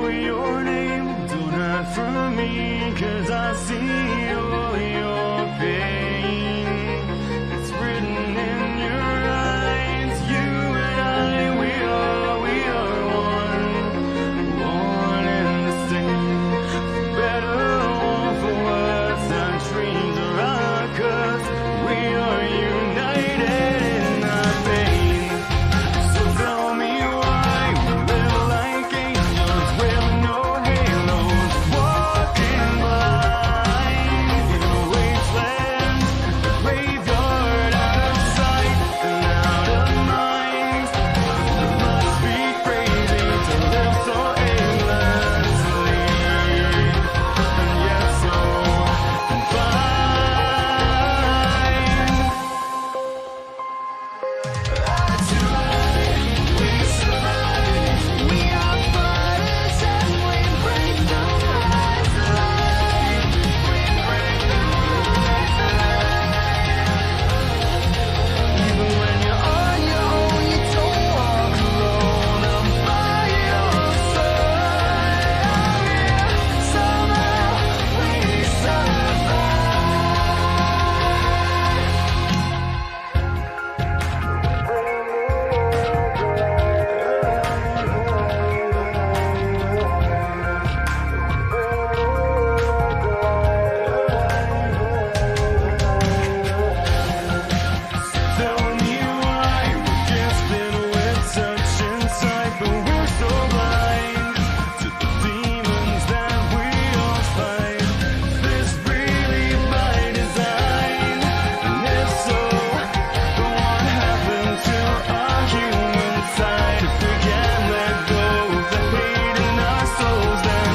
for your name, don't hide from me, 'cause I see your pain. It's written in your eyes, you and I, we are one and the same. For better or for worse, our dreams are our curse. We are united in our pain. So tell me why we live like angels with no halos, walking blind in a wasteland, a graveyard, out of sight and out of mind. It must be crazy to live so aimlessly, and yet so confined. That's right, we survive. We are fighters and we break the rise alive. We break the rise alive. Even when you're on your own, you don't walk alone. I'm by your side. Somehow we Tell me why we're gifted with such insight, but we're so blind to the demons that we all fight. Is this really by design? And if so, then what happened to our human side? If we can't let go of the hate in our souls, then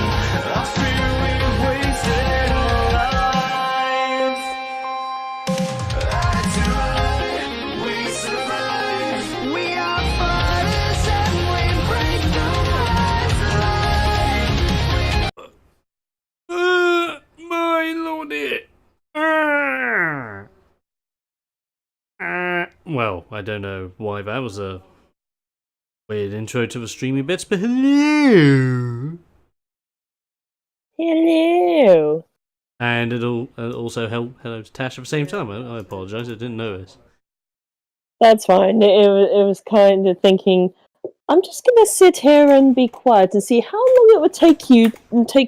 I fear we've wasted our lives. That's right, we survive. We are fighters and we break the rise alive. My lordy. Well, I don't know why that was a weird intro to the streamy bits, but hello. Hello. And it'll also hello to Tash at the same time. I apologise, I didn't notice. That's fine. It was kind of thinking, I'm just gonna sit here and be quiet and see how long it would take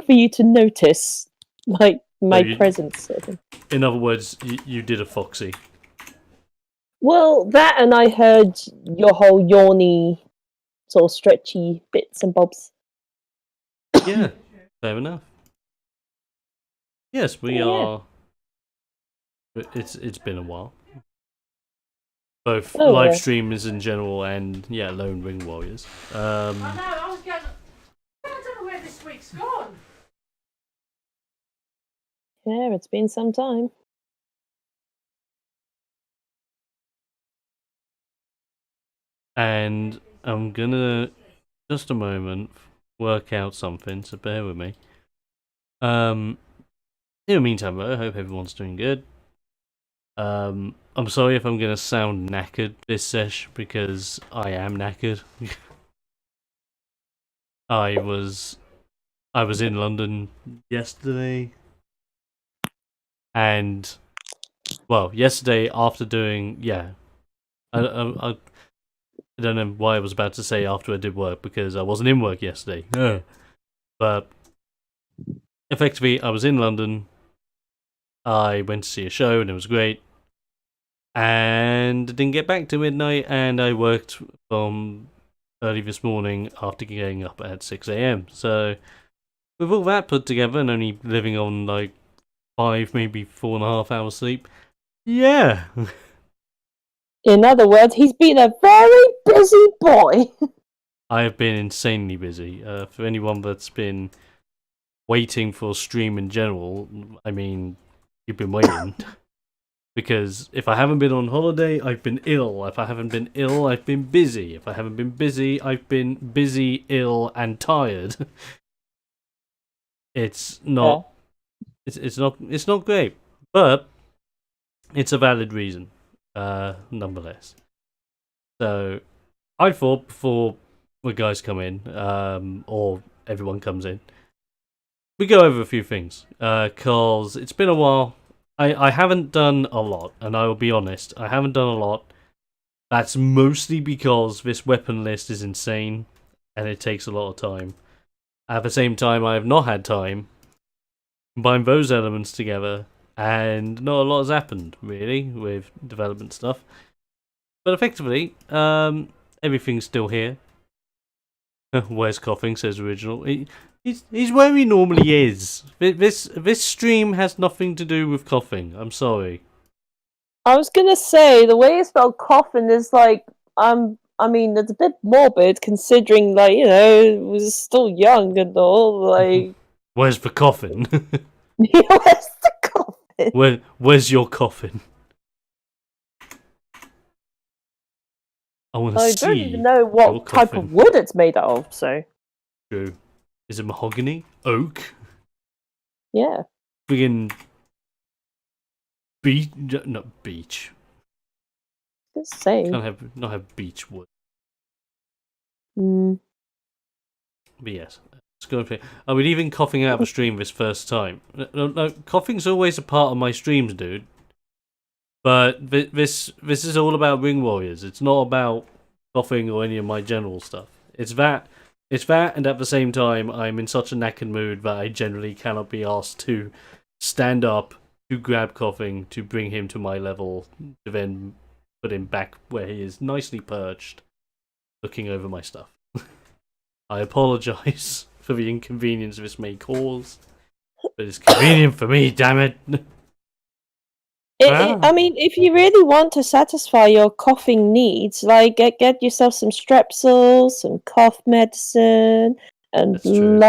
for you to notice, like, my you- presence. Sort of thing. In other words, you did a foxy. Well, that and I heard your whole yawny, sort of stretchy bits and bobs. Yeah, fair enough. Yes, we Yeah. are. It's been a while. Both Oh, live yeah. streamers in general and Lone Ring Warriors. I know, I was going. I don't know where this week's gone. Yeah, it's been some time. And I'm gonna just a moment work out something, so bear with me. In the meantime, though, I hope everyone's doing good. I'm sorry if I'm gonna sound knackered this sesh, because I am knackered. I was in London yesterday, and well, yesterday after doing I don't know why I was about to say after I did work, because I wasn't in work yesterday. But effectively, I was in London. I went to see a show and it was great. And didn't get back to midnight, and I worked from early this morning after getting up at 6 a.m. So, with all that put together and only living on like 5, maybe 4.5 hours sleep, yeah. In other words, he's been a very busy boy. I have been insanely busy. For anyone that's been waiting for a stream in general, I mean, you've been waiting. Because if I haven't been on holiday, I've been ill. If I haven't been ill, I've been busy. If I haven't been busy, I've been busy, ill, and tired. It's not. It's not great, but it's a valid reason, nonetheless. So I thought before the guys come in, or everyone comes in. We go over a few things, cause it's been a while. I haven't done a lot, and I will be honest, I haven't done a lot. That's mostly because this weapon list is insane, and it takes a lot of time. At the same time, I have not had time. Combine those elements together, and not a lot has happened, really, with development stuff. But effectively, everything's still here. Where's coughing, says Original. He's where he normally is. This stream has nothing to do with coughing. I'm sorry. I was gonna say the way you spell coffin is like I mean it's a bit morbid considering like it was still young and all like Where's the coffin? where's the coffin? Where's your coffin? I want to I see. don't even know your what type coffin. of wood it's made out of. So True. Is it mahogany? Oak? yeah, Friggin' beech? Not beech. just saying. Not have beech wood. Mm. But yes, it's going to be. I mean, even coughing out of a stream this first time. No, coughing's always a part of my streams, dude. But this is all about Ring Warriors. It's not about coughing or any of my general stuff. It's that, and at the same time, I'm in such a knackered mood that I generally cannot be asked to stand up, to grab coughing, to bring him to my level, to then put him back where he is, nicely perched, looking over my stuff. I apologise for the inconvenience this may cause, but it's convenient for me, damn it. I mean, if you really want to satisfy your coughing needs, like get yourself some Strepsils, some cough medicine, and That's true.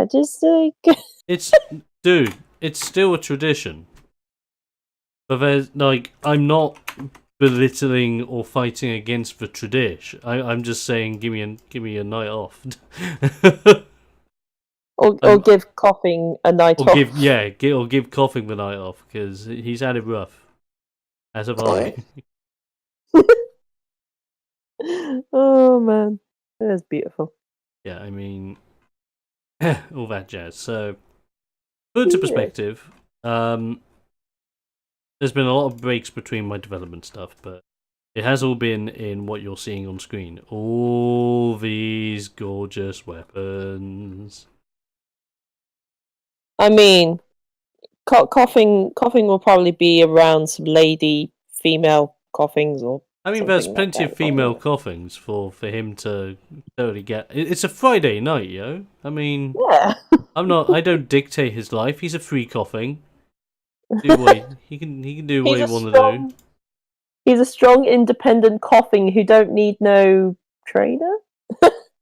just like Dude, it's still a tradition. But there's I'm not belittling or fighting against the tradition. I'm just saying, give me a night off. or give coughing a night off. Give coughing the night off because he's had it rough. As have I. Oh man, that's beautiful. Yeah, I mean, all that jazz. So, put into perspective, there's been a lot of breaks between my development stuff, but it has all been in what you're seeing on screen. All these gorgeous weapons. I mean, coughing will probably be around some lady female coughings or. I mean, there's something like plenty that, of female probably. coughings for him to totally get. It's a Friday night, yo. I mean, Yeah. I don't dictate his life. He's a free coughing. Do what he can do what he want to do. He's a strong, independent coughing who don't need no trainer.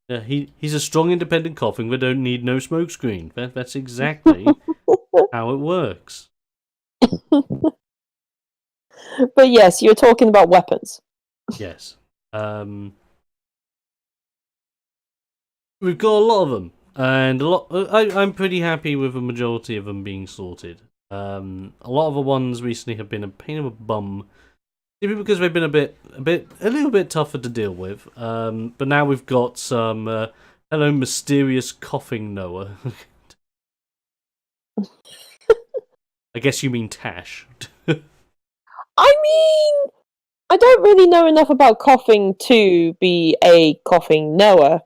Yeah, he's a strong, independent coughing that don't need no smokescreen. That's exactly how it works. But yes, you're talking about weapons. Yes. We've got a lot of them, and I'm pretty happy with the majority of them being sorted. A lot of the ones recently have been a pain of a bum, simply because they've been a little bit tougher to deal with. But now we've got some. Hello, mysterious coughing Noah. I guess you mean Tash. I mean, I don't really know enough about coughing to be a coughing Noah.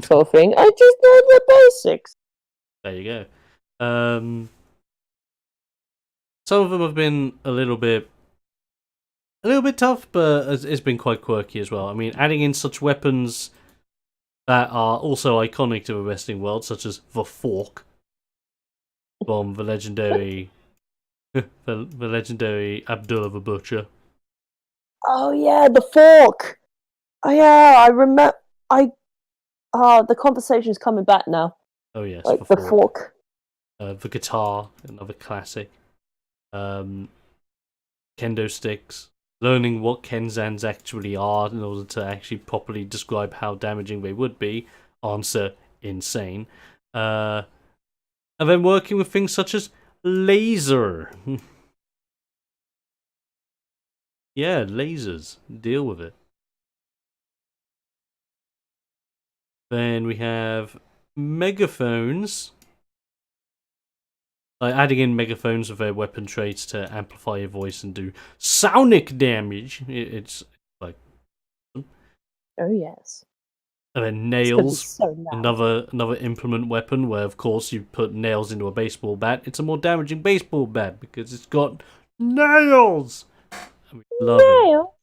Coughing, I just know the basics. There you go. Some of them have been a little bit tough, but it's been quite quirky as well. I mean, adding in such weapons that are also iconic to the wrestling world, such as the fork from the legendary, the legendary Abdullah the Butcher. Oh yeah, the fork. Oh yeah, I remember. The conversation's coming back now. Oh yes, Like the fork. The guitar, another classic. Kendo sticks. Learning what Kenzans actually are in order to actually properly describe how damaging they would be. Answer: insane. And then working with things such as laser. Yeah, lasers. Deal with it. Then we have megaphones. Adding in megaphones with their weapon traits to amplify your voice and do sonic damage. It's like, Oh yes. and then It's gonna be nails. so loud. Another implement weapon where, of course, you put nails into a baseball bat. It's a more damaging baseball bat because it's got nails. And we love it. Nail.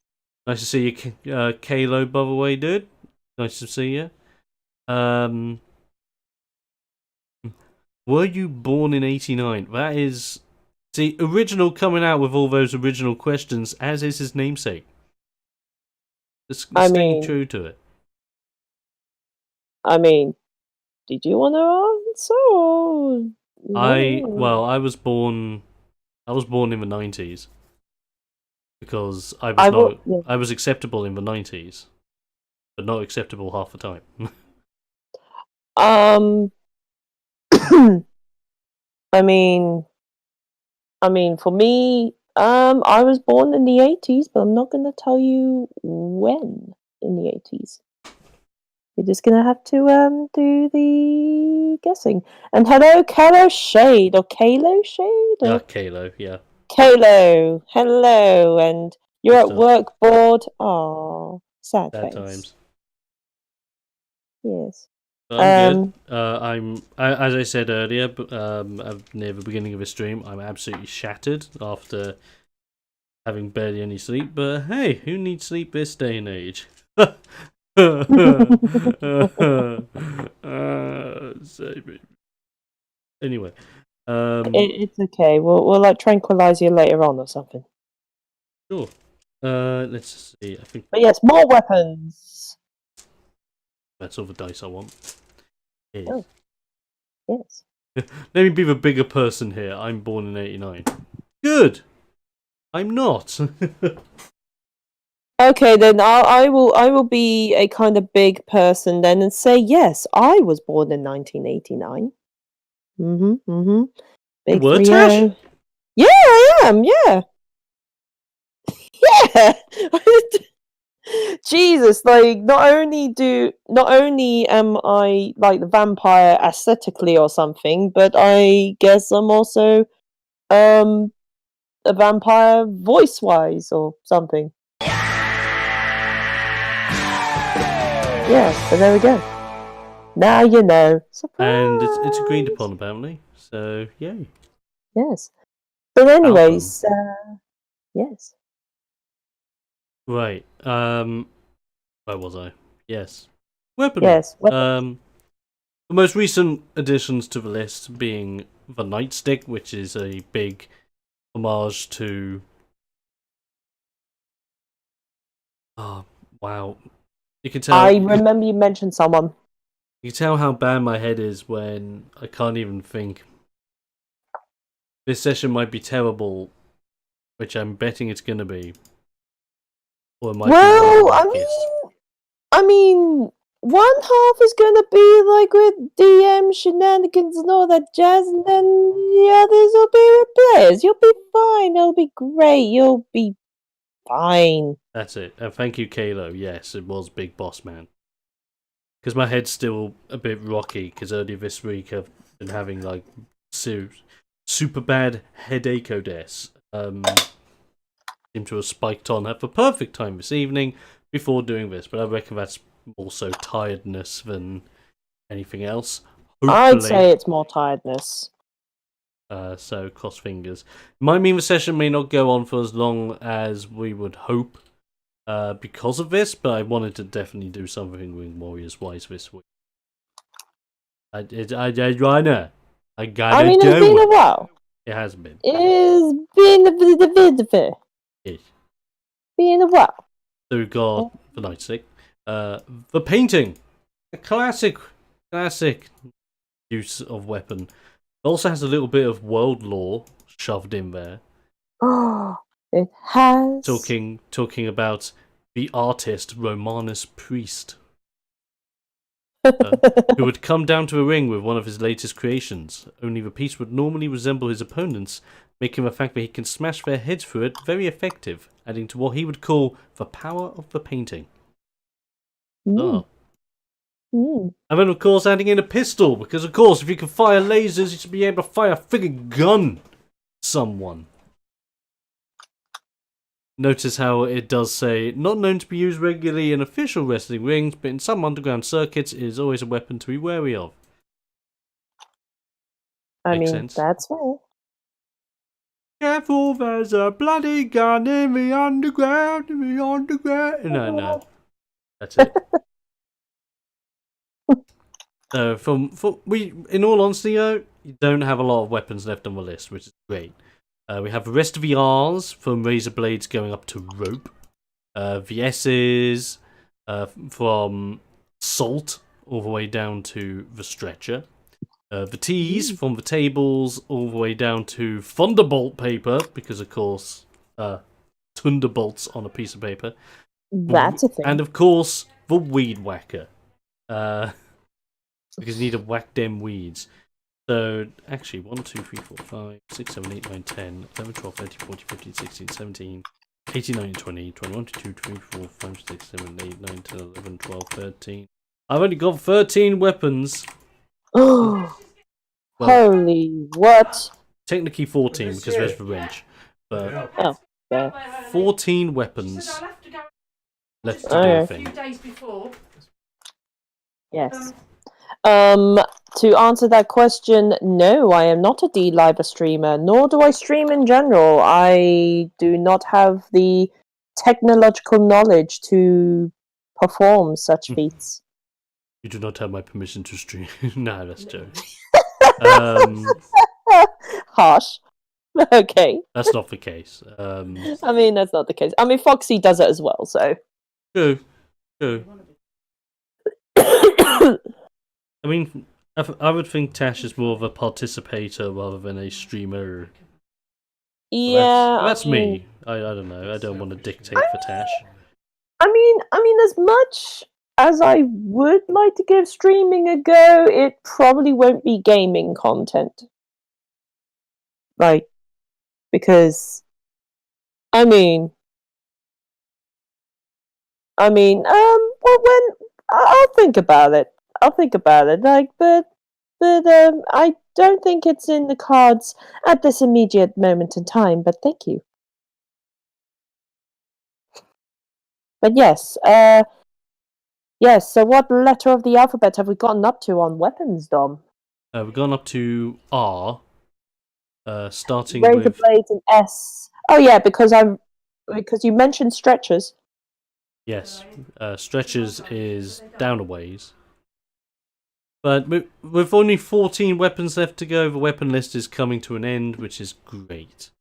Nice to see you, Kalo, by the way, dude. Nice to see you. Were you born in '89? That is, see, original coming out with all those original questions, as is his namesake. Just I staying mean- true to it. I mean, did you want to answer? Or... No. I was born in the '90s because I was acceptable in the '90s, but not acceptable half the time. I mean, for me, I was born in the 80s, but I'm not going to tell you when in the 80s. You're just going to have to do the guessing. And hello, Kalo Shade, or Kalo Shade? Yeah, Or Kalo, yeah. Kalo, hello, and you're Good at stuff. work bored. Oh, sad Bad face. times. Yes. But I'm good. As I said earlier, near the beginning of the stream, I'm absolutely shattered after having barely any sleep. But hey, who needs sleep this day and age? Anyway, It's okay. We'll like tranquilize you later on or something. sure. Let's see. I think But yes, more weapons. that's all the dice I want. Here. Oh. Yes. Let me be the bigger person here. I'm born in '89. Good. I'm not. Okay, then I will be a kind of big person then and say yes, I was born in 1989. Big were, 3-0. Tash? Yeah, I am. Yeah. Yeah. Jesus, like not only am I like the vampire aesthetically or something, but I guess I'm also a vampire voice wise or something. Yeah, so there we go. Now you know. Surprise! And it's agreed upon apparently. So yay. Yes. But anyways, yes. Right. Where was I? Yes. Weaponry. Yes. The most recent additions to the list being the nightstick, which is a big homage to. Oh wow! You can tell. I remember you mentioned someone. You can tell how bad my head is when I can't even think. This session might be terrible, which I'm betting it's gonna be. Or it might Well, be I the luckiest. mean, one half is gonna be like with DM shenanigans and all that jazz, and then the others will be with players. You'll be fine. It'll be great. You'll be fine. That's it. Thank you, Kalo. Yes, it was Big Boss Man. Because my head's still a bit rocky, because earlier this week I've been having like super bad headache odes. Seem to have spiked on at the perfect time this evening before doing this, but I reckon that's more so tiredness than anything else. I'd Hopefully. say it's more tiredness. So cross fingers. Might mean the session may not go on for as long as we would hope because of this, but I wanted to definitely do something with Warriors Wise this week. I know. I gotta I mean, do it's been a it. while. It has been. It's been a Yes. been a while. So we've got the nightstick, the painting, a classic use of weapon. It also has a little bit of world lore shoved in there. Oh, it has. Talking about the artist Romanus Priest, who would come down to a ring with one of his latest creations. Only the piece would normally resemble his opponent's, making the fact that he can smash their heads through it very effective, adding to what he would call the power of the painting. Mm. Oh. Mm. And then, of course, adding in a pistol, because, of course, if you can fire lasers, you should be able to fire a friggin' gun at someone. Notice how it does say, not known to be used regularly in official wrestling rings, but in some underground circuits, it is always a weapon to be wary of. I Makes mean, sense. that's fair. Careful, there's a bloody gun in the underground, No, that's it. In all honesty, you don't have a lot of weapons left on the list, which is great. We have the rest of the R's, from razor blades going up to rope. The S's, from salt all the way down to the stretcher. The T's from the tables all the way down to thunderbolt paper, because of course, thunderbolts on a piece of paper. That's a thing. And of course, the weed whacker. Because you need to whack them weeds. So, actually, 1, 2, 3, 4, 5, 6, 7, 8, 9, 10, 11, 12, 13, 14, 15, 16, 17, 18, 19, 20, 21, 22, 23, 4, 5, 6, 7, 8, 9, 10, 11, 12, 13. I've only got 13 weapons. Well, Holy what? technically 14 because there's the wrench. But Fair. 14 weapons So I'll have to go left to do Okay. a a few thing. days before. Yes. To answer that question, no, I am not a D-Liber streamer, nor do I stream in general. I do not have the technological knowledge to perform such feats. You do not have my permission to stream. Nah, that's a joke. Harsh. Okay. That's not the case. I mean, that's not the case. I mean, Foxy does it as well, so. True. I mean, I would think Tash is more of a participator rather than a streamer. Yeah. That's I mean, me. I don't know. I don't want to dictate for Tash. I mean, as much as I would like to give streaming a go, it probably won't be gaming content. Like, because, well, I'll think about it. Like, but I don't think it's in the cards at this immediate moment in time. But thank you. But yes, yes. So, what letter of the alphabet have we gotten up to on weapons, Dom? We've gone up to R. Starting Razor with blades and S. Oh yeah, because you mentioned stretchers. yes, stretchers is down a ways. But with only 14 weapons left to go, the weapon list is coming to an end, which is great.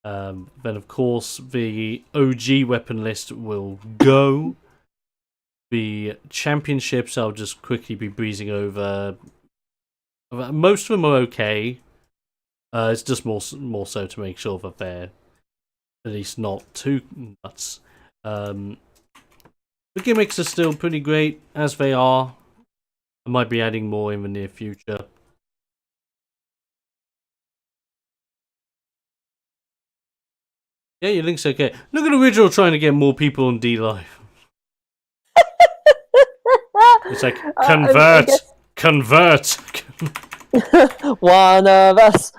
Then, of course, the OG weapon list will go. The championships, I'll just quickly be breezing over. Most of them are okay. It's just more so to make sure that they're at least not too nuts. The gimmicks are still pretty great, as they are. I might be adding more in the near future. Yeah, your link's okay. Look at Original trying to get more people on D-Live. It's like, convert! Convert! One of us.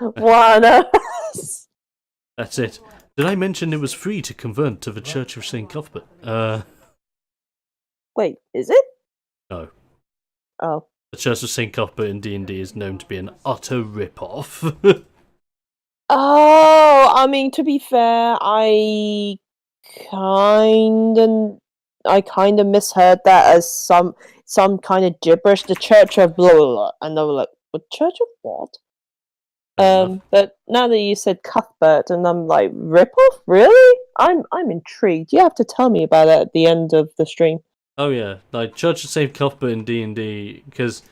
That's it. Did I mention it was free to convert to the Church of St. Cuthbert? Wait, is it? No. Oh. The Church of St. Cuthbert in D&D is known to be an utter rip-off. Oh, I mean, to be fair, I kind of misheard that as some kind of gibberish. The Church of blah blah blah, and they were like, "What Church of what?" But now that you said Cuthbert, and I'm like, rip-off? Really? I'm intrigued. You have to tell me about it at the end of the stream. Oh yeah, like Church of St. Cuthbert in D&D, because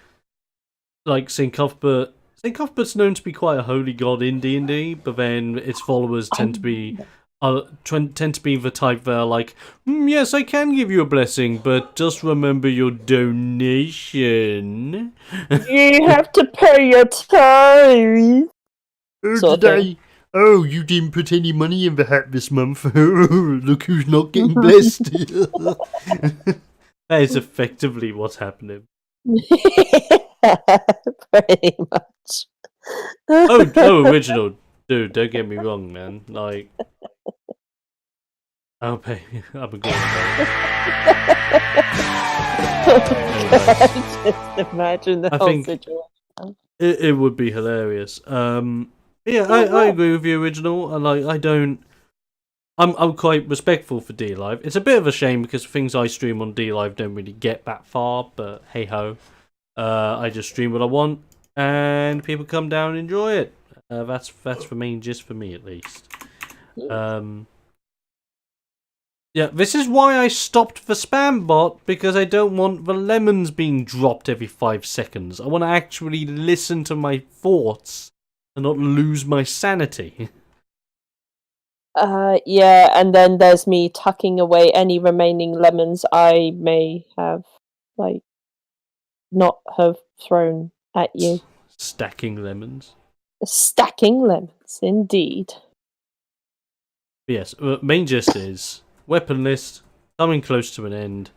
like St. Cuthbert's known to be quite a holy god in D&D, but then its followers tend to be the type that are like, yes, I can give you a blessing, but just remember your donation. You have to pay your tithe. Sort of thing. Oh, you didn't put any money in the hat this month. Look who's not getting blessed. That is effectively what's happening. Pretty much. Oh, original, dude. Don't get me wrong, man. Like, I'll pay. I'm a good Just imagine the I whole think- situation. It would be hilarious. Yeah, I agree with you, original. And like, I don't. I'm quite respectful for D Live. It's a bit of a shame because things I stream on D Live don't really get that far. But hey ho, I just stream what I want, and people come down and enjoy it. That's for me, just for me at least. Yeah, this is why I stopped the spam bot, because I don't want the lemons being dropped every 5 seconds. I want to actually listen to my thoughts and not lose my sanity. Yeah, and then there's me tucking away any remaining lemons I may have, like, not have thrown at you. Stacking lemons. Stacking lemons, indeed. But yes, main gist is weapon list coming close to an end.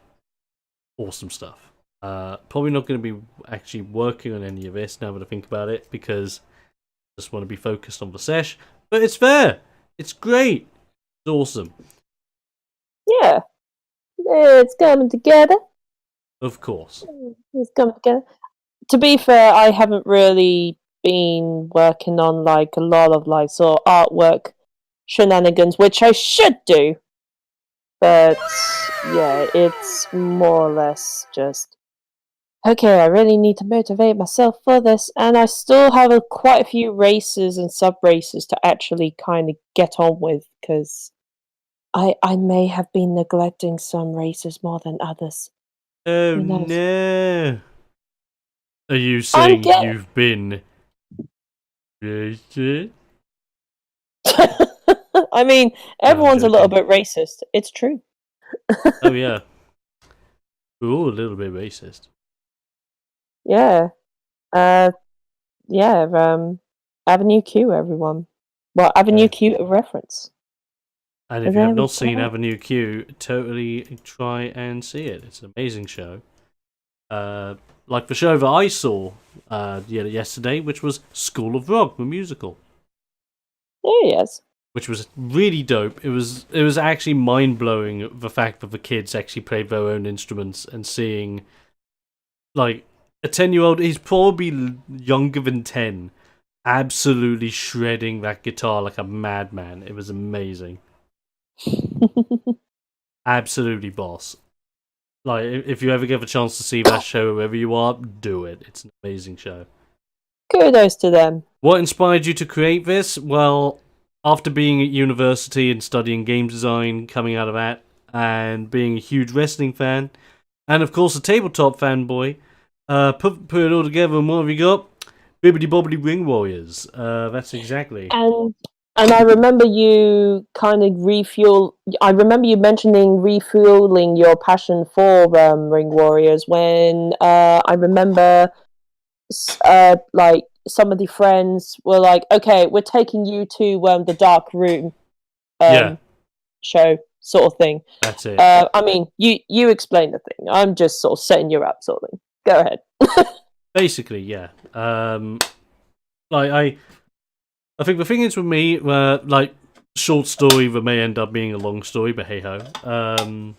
Awesome stuff. Probably not going to be actually working on any of this now that I think about it, because I just want to be focused on the sesh. But it's there. It's great. It's awesome. Yeah. It's coming together. Of course. It's coming together. To be fair, I haven't really been working on, like, a lot of, like, sort of artwork shenanigans, which I should do. But, yeah, it's more or less just, okay, I really need to motivate myself for this, and I still have quite a few races and sub-races to actually kind of get on with, because I may have been neglecting some races more than others. Oh Who knows? no. Are you saying getting- you've been racist? I mean, everyone's a little joking. bit racist. It's true. Oh yeah. We're all a little bit racist. Yeah. Yeah, Avenue Q, everyone. Well, Avenue Yeah. Q a reference. And if you There have we not seen go. Avenue Q, totally try and see it. It's an amazing show. Like the show that I saw yesterday, which was School of Rock, the musical, There he is. which was really dope. It was actually mind blowing, the fact that the kids actually played their own instruments, and seeing like a 10-year-old, he's probably younger than 10, absolutely shredding that guitar like a madman. It was amazing. Absolutely boss. Like, if you ever get a chance to see that show wherever you are, do it. It's an amazing show. Kudos to them. What inspired you to create this? Well, after being at university and studying game design, coming out of that, and being a huge wrestling fan, and of course a tabletop fanboy, put it all together, and what have you got? Bibbidi Bobbidi Ring Warriors. That's exactly. And I remember you kind of I remember you mentioning refueling your passion for Ring Warriors when I remember like some of the friends were like, "Okay, we're taking you to the dark room Yeah. show sort of thing." That's it. I mean, you explain the thing. I'm just sort of setting you up, sort of thing. Go ahead. Basically, yeah. Like I think the thing is with me, like, short story that may end up being a long story, but hey ho. I mean,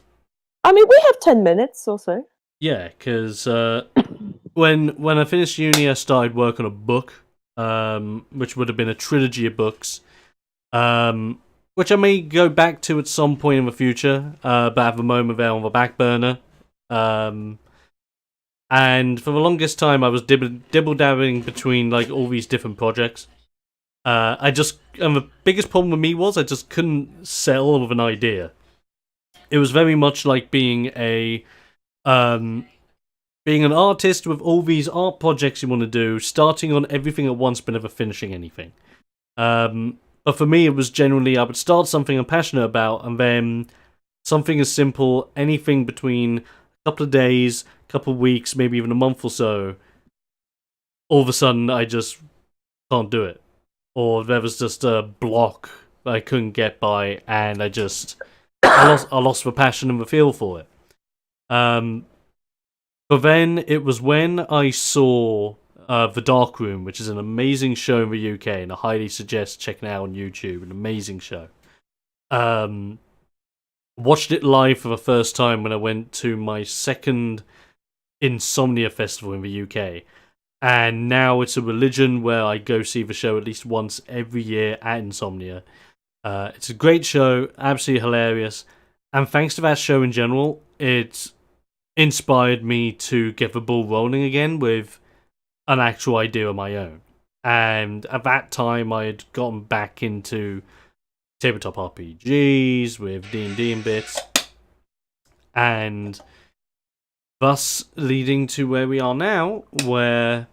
we have 10 minutes or so. Yeah, because when I finished uni, I started work on a book, which would have been a trilogy of books, which I may go back to at some point in the future, but at the moment they're on the back burner. And for the longest time, I was dibble-dabbling between like all these different projects. And the biggest problem with me was I just couldn't settle with an idea. It was very much like being an artist with all these art projects you want to do, starting on everything at once but never finishing anything. But for me, it was generally I would start something I'm passionate about, and then something as simple, anything between a couple of days, a couple of weeks, maybe even a month or so, all of a sudden I just can't do it. Or there was just a block that I couldn't get by, and I lost the passion and the feel for it. But then it was when I saw The Dark Room, which is an amazing show in the UK, and I highly suggest checking it out on YouTube. An amazing show. Watched it live for the first time when I went to my second Insomnia Festival in the UK. And now it's a religion where I go see the show at least once every year at Insomnia. It's a great show, absolutely hilarious. And thanks to that show in general, it inspired me to get the ball rolling again with an actual idea of my own. And at that time, I had gotten back into tabletop RPGs with D&D and bits. And thus leading to where we are now, where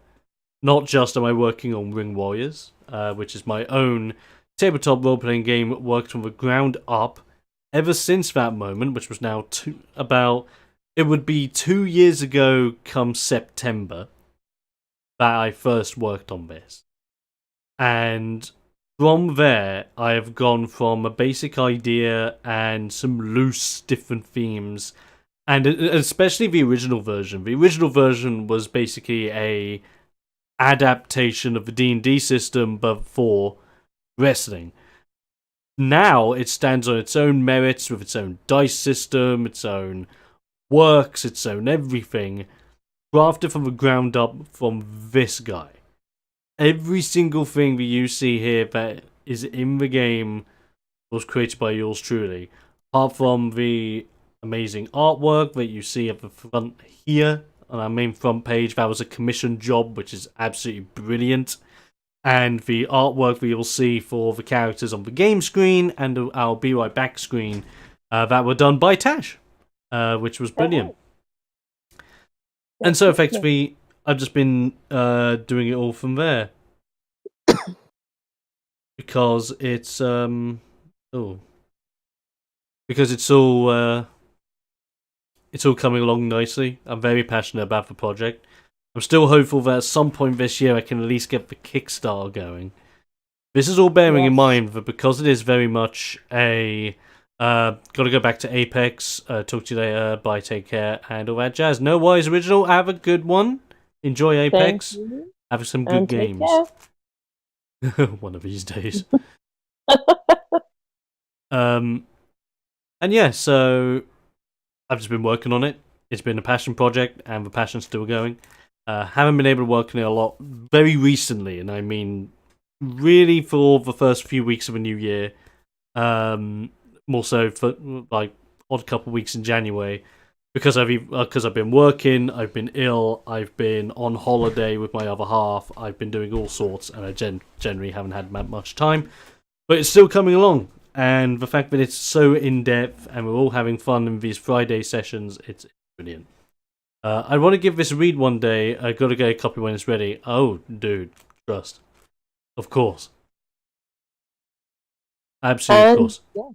not just am I working on Ring Warriors, which is my own tabletop role-playing game worked from the ground up ever since that moment, which was now it would be 2 years ago come September that I first worked on this. And from there, I have gone from a basic idea and some loose different themes, and especially the original version. The original version was basically a adaptation of the D&D system, but for wrestling. Now it stands on its own merits with its own dice system, its own works, its own everything, crafted from the ground up from this guy. Every single thing that you see here that is in the game was created by yours truly, apart from the amazing artwork that you see at the front here on our main front page. That was a commissioned job, which is absolutely brilliant. And the artwork that you'll see for the characters on the game screen and our Be Right Back screen that were done by Tash, which was brilliant. And so effectively, I've just been doing it all from there. Because it's because it's all coming along nicely. I'm very passionate about the project. I'm still hopeful that at some point this year I can at least get the Kickstarter going. This is all bearing in mind that because it is very much a gotta go back to Apex, talk to you later, bye, take care, and all that jazz. No worries, Original, have a good one. Enjoy Apex. Have some good games. One of these days. And yeah, so I've just been working on it. It's been a passion project, and the passion's still going. Haven't been able to work on it a lot very recently, and I mean really for the first few weeks of a new year. More so for like odd couple weeks in January, because I've been working, I've been ill, I've been on holiday with my other half, I've been doing all sorts, and I generally haven't had much time. But it's still coming along, and the fact that it's so in depth and we're all having fun in these Friday sessions, it's brilliant. I want to give this a read one day. I got to get a copy when it's ready. Oh, dude, trust, of course, absolutely, of course. Yeah.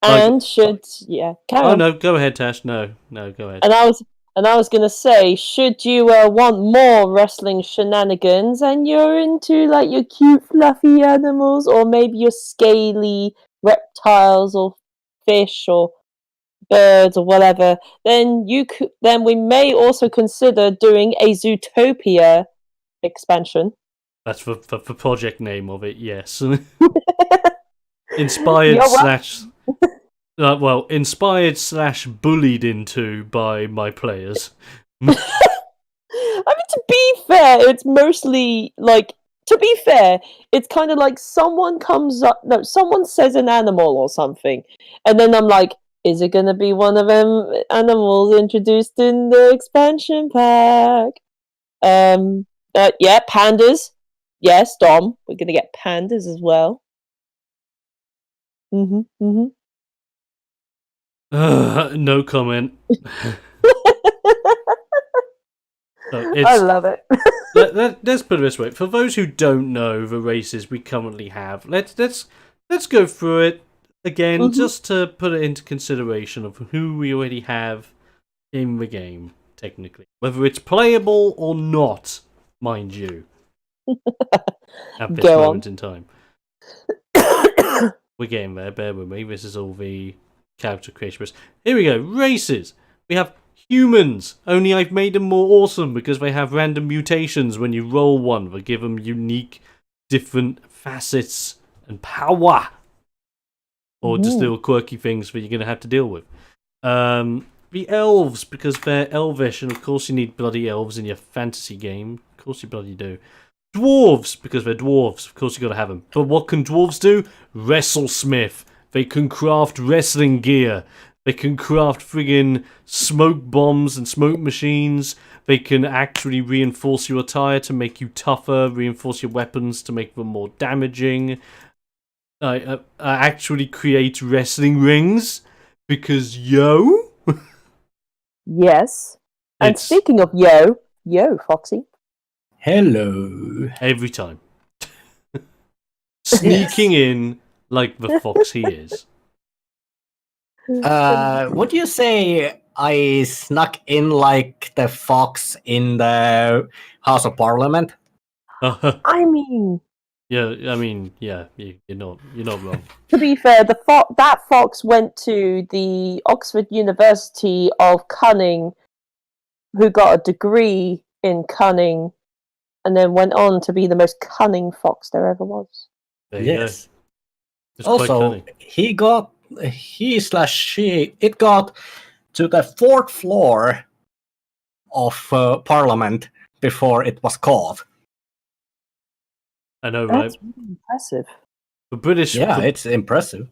And carry on. No, go ahead, Tash. No, go ahead. And I was gonna say, should you want more wrestling shenanigans, and you're into like your cute fluffy animals, or maybe your scaly reptiles or fish or birds or whatever, then we may also consider doing a Zootopia expansion. That's the project name of it. Yes. Inspired / bullied into by my players. I mean, to be fair, it's mostly like, it's kind of like someone says an animal or something, and then I'm like, is it going to be one of them animals introduced in the expansion pack? Yeah, pandas. Yes, Dom, we're going to get pandas as well. No comment. I love it. Let's put it this way: for those who don't know the races we currently have, let's go through it again, just to put it into consideration of who we already have in the game, technically, whether it's playable or not, mind you. At this moment in time. We're getting there, bear with me. This is all the character creation. Here we go. Races. We have humans. Only I've made them more awesome because they have random mutations. When you roll one, they give them unique, different facets and power, or just little quirky things that you're going to have to deal with. The elves, because they're elvish, and of course you need bloody elves in your fantasy game. Of course you bloody do. Dwarves, because they're dwarves. Of course you got to have them. But what can dwarves do? Wrestlesmith. They can craft wrestling gear. They can craft friggin' smoke bombs and smoke machines. They can actually reinforce your attire to make you tougher, reinforce your weapons to make them more damaging. Actually create wrestling rings, because yo... Yes. And It's- speaking of yo, Foxy. Hello. Every time. Sneaking in like the fox he is. Would you say I snuck in like the fox in the House of Parliament? I mean, Yeah, I mean, yeah, you're not wrong. to be fair, that fox went to the Oxford University of Cunning, who got a degree in cunning, and then went on to be the most cunning fox there ever was. There you go. Yes. It's quite Also, cunning. it got to the 4th floor of Parliament before it was caught. I know, right? That's really impressive. The British, Yeah, it's impressive.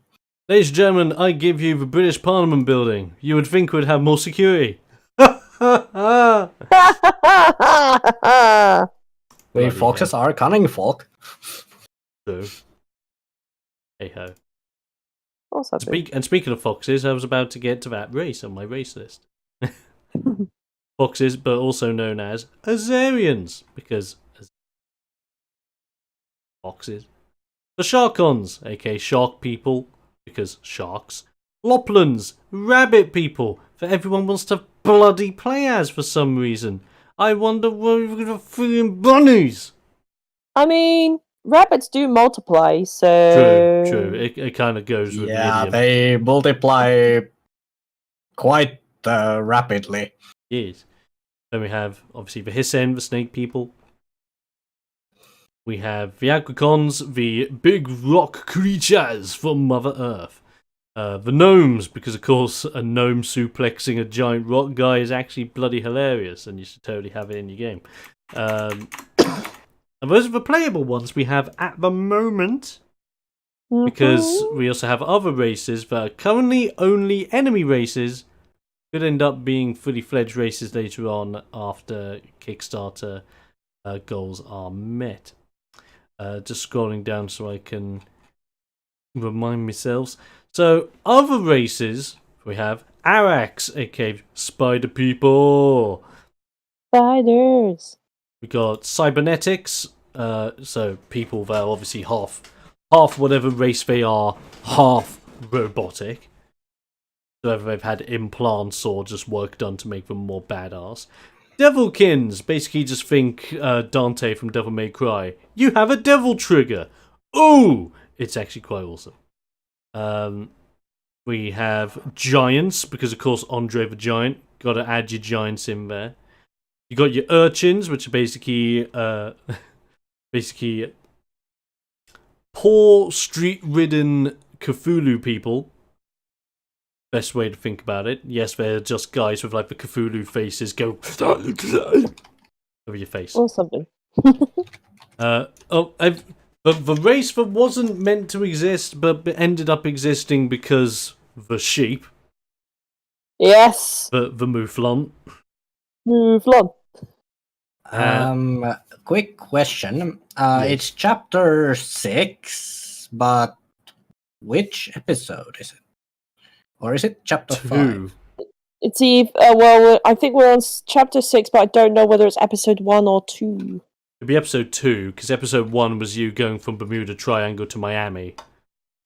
ladies and gentlemen, I give you the British Parliament building. You would think we'd have more security. We Bloody foxes are cunning folk. True. Hey ho. Also, Speaking of foxes, I was about to get to that race on my race list. Foxes, but also known as Azarians, because foxes. The Sharkons, aka shark people, because sharks. Loplands, rabbit people, for everyone wants to bloody play as for some reason. I wonder where we're gonna friggin' bunnies. I mean, rabbits do multiply, so True. It kind of goes with Yeah, the idiom. they multiply quite rapidly. Yes. Then we have, obviously, the Hissen, the snake people. We have the Agricons, the big rock creatures from Mother Earth. The gnomes, because of course a gnome suplexing a giant rock guy is actually bloody hilarious, and you should totally have it in your game. And those are the playable ones we have at the moment, because we also have other races that are currently only enemy races. Could end up being fully fledged races later on after Kickstarter goals are met. Just scrolling down so I can remind myself. So, other races, we have Arax, aka Spider People. spiders. We got Cybernetics, so people that are obviously half whatever race they are, half robotic. So whether they've had implants or just work done to make them more badass. Devilkins, basically just think Dante from Devil May Cry. You have a devil trigger. Ooh! It's actually quite awesome. We have Giants, because of course Andre the Giant. Gotta add your giants in there. You got your urchins, which are basically poor street-ridden Cthulhu people. Best way to think about it. Yes, they're just guys with like the Cthulhu faces go over your face. Or something. The race that wasn't meant to exist but ended up existing because the sheep, Yes. the mouflon. Move on. Quick question. Yes. It's chapter 6, but which episode is it? Or is it chapter 5? 2. It's well, I think we're on chapter 6, but I don't know whether it's episode 1 or 2. It'd be episode 2, because episode 1 was you going from Bermuda Triangle to Miami.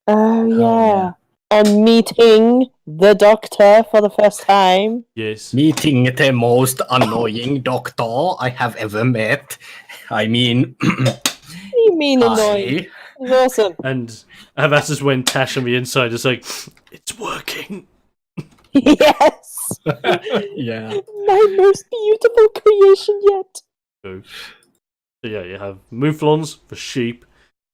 Oh, yeah. yeah. And meeting the Doctor for the first time. Yes. Meeting the most annoying doctor I have ever met. I mean, You mean annoying? hi. It's awesome. And that's just when Tash on the inside is like, it's working. Yes. Yes! Yeah. My most beautiful creation yet. So yeah, you have Mouflons for sheep,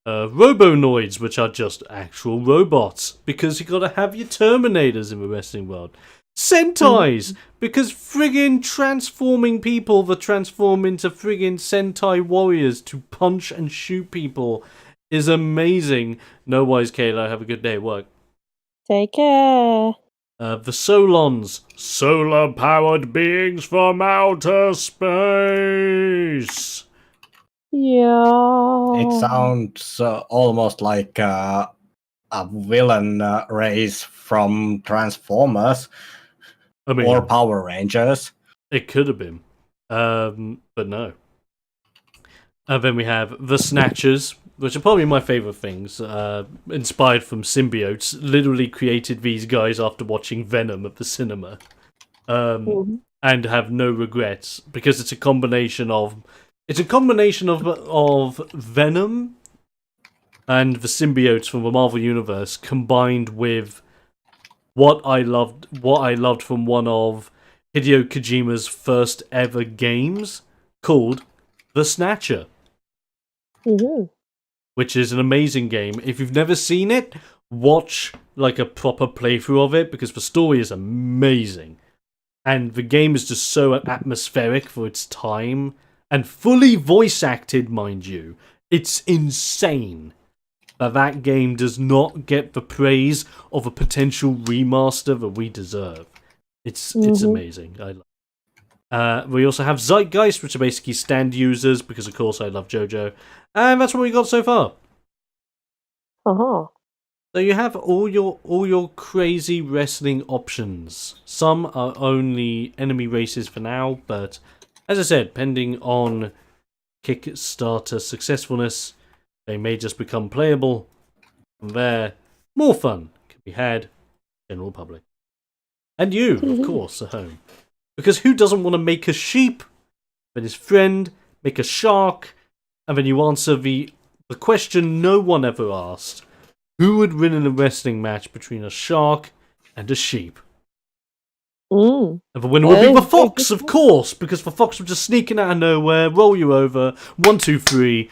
Robonoids, which are just actual robots, because you gotta have your Terminators in the wrestling world. Sentais, because friggin' transforming people that transform into friggin' Sentai warriors to punch and shoot people is amazing. No wise, Kayla, have a good day at work. Take care. The Solons, solar-powered beings from outer space. Yeah. It sounds almost like a villain race from Transformers I mean, or Power Rangers. it could have been, but no. And then we have the Snatchers, which are probably my favorite things. Inspired from symbiotes, literally created these guys after watching Venom at the cinema, and have no regrets because it's a combination of Venom and the symbiotes from the Marvel Universe combined with what I loved from one of Hideo Kojima's first ever games called The Snatcher, which is an amazing game. If you've never seen it, watch like a proper playthrough of it because the story is amazing. And the game is just so atmospheric for its time and fully voice acted, mind you. It's insane that game does not get the praise of a potential remaster that we deserve. It's amazing. I love it. We also have Zeitgeist, which are basically stand users, because of course I love JoJo. And that's what we got so far. Uh-huh. So you have all your crazy wrestling options. Some are only enemy races for now, but as I said, pending on Kickstarter successfulness, they may just become playable. From there, more fun can be had, general public. And you, of course, at home. Because who doesn't want to make a sheep, then his friend, make a shark, and then you answer the question no one ever asked. Who would win in a wrestling match between a shark and a sheep? And the winner would be the fox, of course, because the fox would just sneak in out of nowhere, roll you over, 1, 2, 3,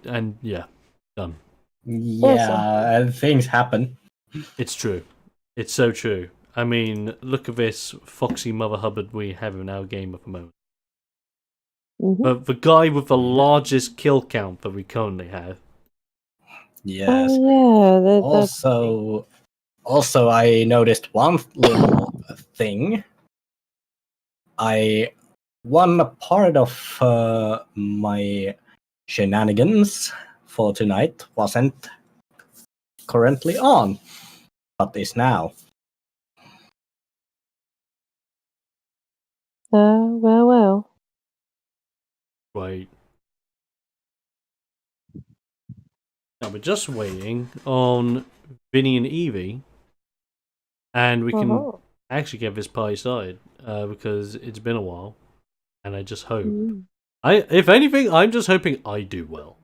and yeah, done. Yeah, and things happen. It's true. It's so true. I mean, look at this foxy Mother Hubbard we have in our game at the moment. The guy with the largest kill count that we currently have. Yes. Oh, yeah. Also, I noticed one little thing. One part of my shenanigans for tonight wasn't currently on, but is now. Well. Right. Now we're just waiting on Vinny and Evie, and we can actually get this party started because it's been a while, and I just hope. If anything, I'm just hoping I do well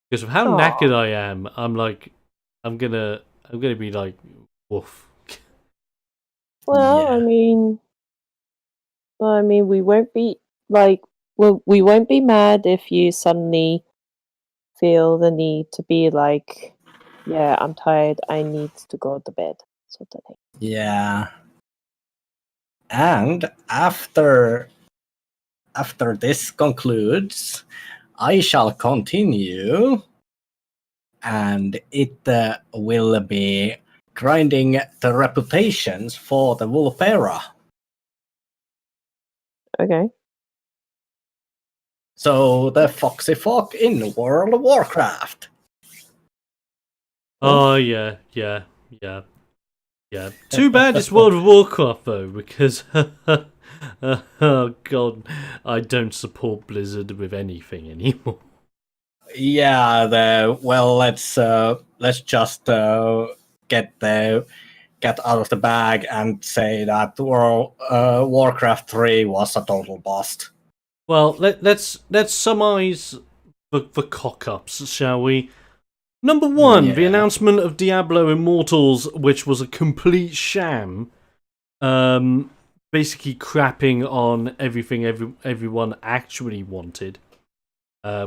because of how knackered I am. I'm gonna be like, woof. Well, Yeah. I mean, we won't be we won't be mad if you suddenly feel the need to be like, yeah, I'm tired, I need to go to bed, sort of thing. Yeah. And after this concludes, I shall continue, and it will be grinding the reputations for the Wolf Era. Okay. So the Foxy Fox in World of Warcraft. Oh yeah. Too bad it's World of Warcraft though, because oh god, I don't support Blizzard with anything anymore. Yeah, let's just get out of the bag and say that Warcraft 3 was a total bust. Well, let's summarize the cock-ups, shall we? Number 1, the announcement of Diablo Immortals, which was a complete sham, basically crapping on everything everyone actually wanted,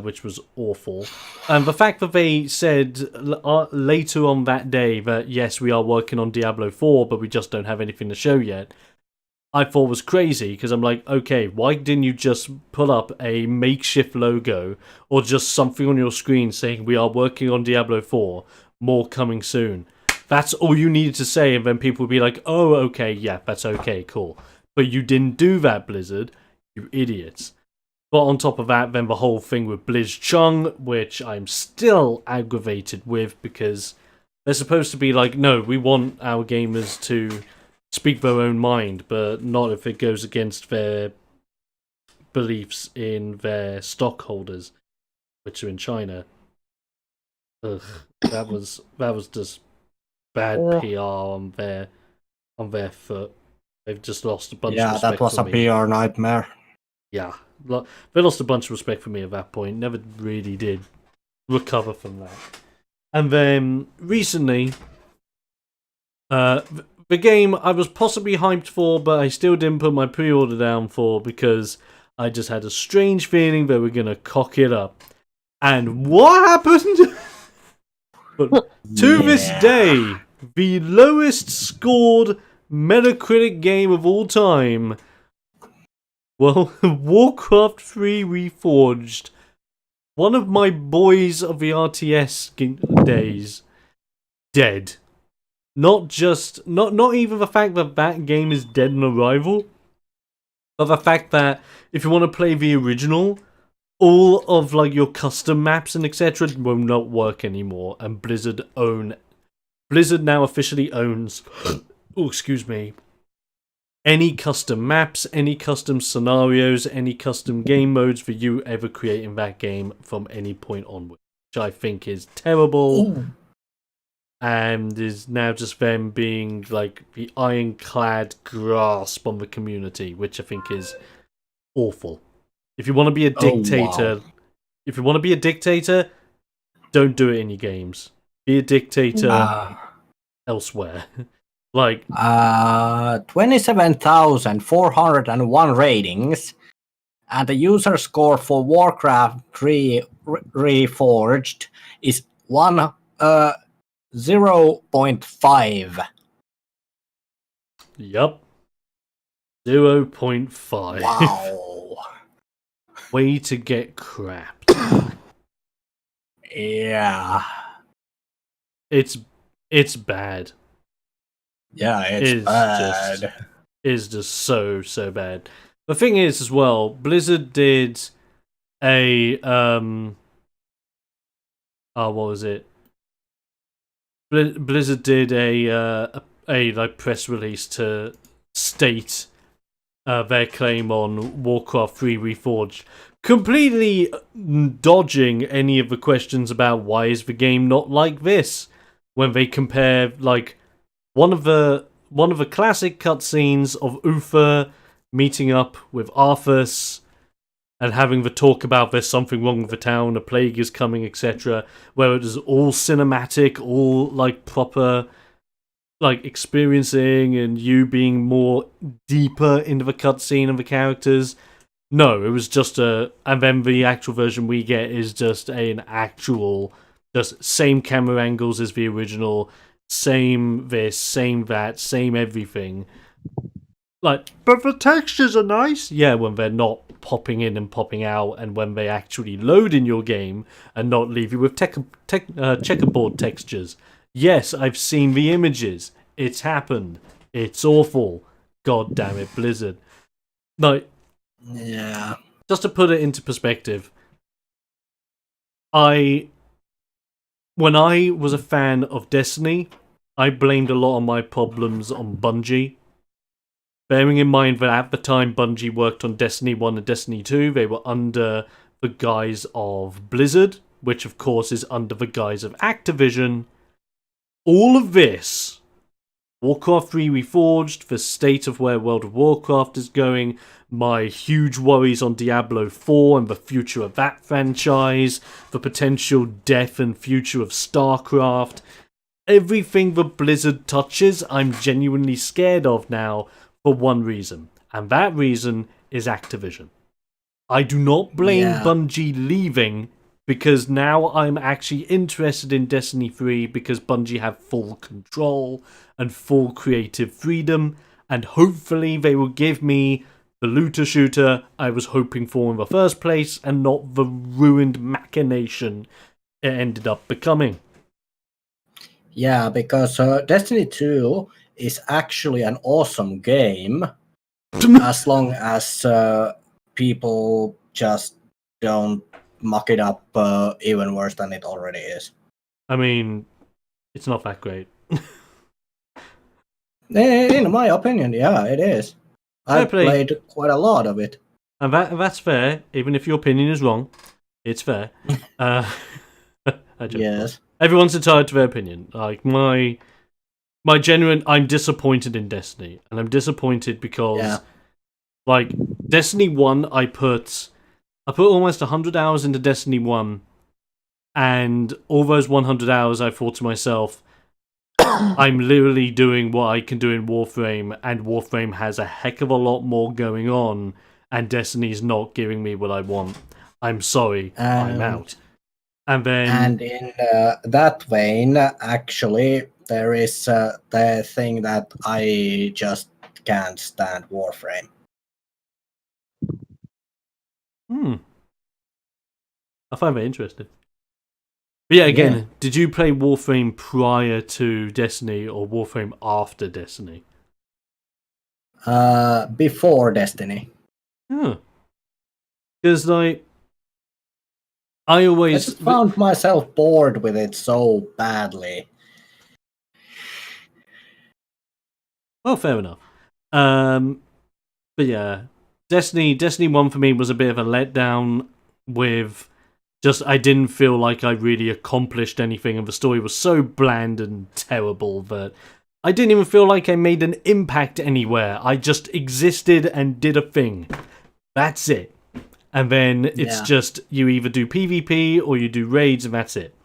which was awful. And the fact that they said later on that day that yes, we are working on Diablo 4, but we just don't have anything to show yet, I thought was crazy, because I'm like, okay, why didn't you just pull up a makeshift logo or just something on your screen saying we are working on Diablo 4, more coming soon? That's all you needed to say, and then people would be like, oh, okay, yeah, that's okay, cool. But you didn't do that, Blizzard, you idiots. But on top of that, then the whole thing with BlizzChung, which I'm still aggravated with, because they're supposed to be like, no, we want our gamers to speak their own mind, but not if it goes against their beliefs in their stockholders, which are in China. Ugh, that was just bad PR on their foot. They've just lost a bunch of respect. Yeah, that was a PR nightmare. Yeah, they lost a bunch of respect for me at that point. Never really did recover from that. And then recently, the game I was possibly hyped for, but I still didn't put my pre-order down for, because I just had a strange feeling they were going to cock it up. And what happened? But to this day, the lowest scored Metacritic game of all time, well, Warcraft 3 Reforged, one of my boys of the RTS days, dead. Not even the fact that that game is dead on arrival, but the fact that if you want to play the original, all of like your custom maps and etc. will not work anymore, and Blizzard now officially owns oh, excuse me, any custom maps, any custom scenarios, any custom game modes that you ever create in that game from any point onward, which I think is terrible. Ooh. And is now just them being like the ironclad grasp on the community, which I think is awful. If you want to be a dictator, don't do it in your games. Be a dictator elsewhere. Like 27,401 ratings, and the user score for Warcraft 3 Reforged is 0.5. Yup. 0.5. Wow. Way to get crapped. Yeah. It's bad. Yeah, it's bad. It's just so bad. The thing is, as well, Blizzard did a what was it? Blizzard did a like press release to state their claim on Warcraft 3 Reforged, completely dodging any of the questions about why is the game not like this, when they compare like one of the classic cutscenes of Uther meeting up with Arthas and having the talk about there's something wrong with the town, a plague is coming, etc., where it is all cinematic, all like proper like experiencing and you being more deeper into the cutscene and the characters. No, it was just and then the actual version we get is just an actual, just same camera angles as the original, same this, same that, same everything. Like, but the textures are nice. Yeah, when they're not popping in and popping out, and when they actually load in your game and not leave you with checkerboard textures. Yes, I've seen the images. It's happened. It's awful. God damn it, Blizzard. Like, yeah. Just to put it into perspective, when I was a fan of Destiny, I blamed a lot of my problems on Bungie. Bearing in mind that at the time Bungie worked on Destiny 1 and Destiny 2, they were under the guise of Blizzard, which of course is under the guise of Activision. All of this, Warcraft 3 Reforged, the state of where World of Warcraft is going, my huge worries on Diablo 4 and the future of that franchise, the potential death and future of StarCraft, everything that Blizzard touches, I'm genuinely scared of now for one reason, and that reason is Activision. I do not blame Yeah. Bungie leaving, because now I'm actually interested in Destiny 3 because Bungie have full control and full creative freedom, and hopefully they will give me the looter shooter I was hoping for in the first place and not the ruined machination it ended up becoming. Yeah, because Destiny 2 is actually an awesome game as long as people just don't muck it up even worse than it already is. I mean, it's not that great. In my opinion, yeah, it is. I play. played quite a lot of it. And that's fair, even if your opinion is wrong. It's fair. I joke. Yes. Everyone's entitled to their opinion. Like my genuine, I'm disappointed in Destiny, and I'm disappointed because, like, Destiny 1, I put almost 100 hours into Destiny 1, and all those 100 hours, I thought to myself, I'm literally doing what I can do in Warframe, and Warframe has a heck of a lot more going on, and Destiny's not giving me what I want. I'm sorry, I'm out. And then, and in that vein, actually, there is the thing that I just can't stand Warframe. I find that interesting. But yeah, again, did you play Warframe prior to Destiny or Warframe after Destiny? Before Destiny. Because, like, I just found myself bored with it so badly. Well, fair enough. But yeah, Destiny 1 for me was a bit of a letdown with just, I didn't feel like I really accomplished anything, and the story was so bland and terrible that I didn't even feel like I made an impact anywhere. I just existed and did a thing. That's it. And then it's just, you either do PvP or you do raids, and that's it.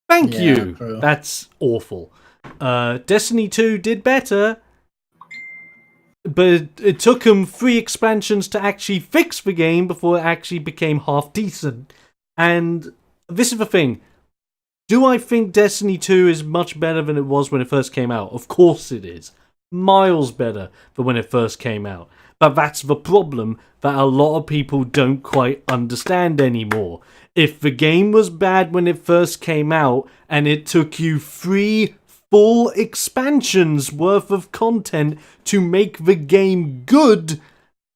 Thank you. True. That's awful. Destiny 2 did better, but it took them 3 expansions to actually fix the game before it actually became half decent. And this is the thing. Do I think Destiny 2 is much better than it was when it first came out? Of course it is. Miles better than when it first came out. But that's the problem that a lot of people don't quite understand anymore. If the game was bad when it first came out and it took you 3 full expansions worth of content to make the game good,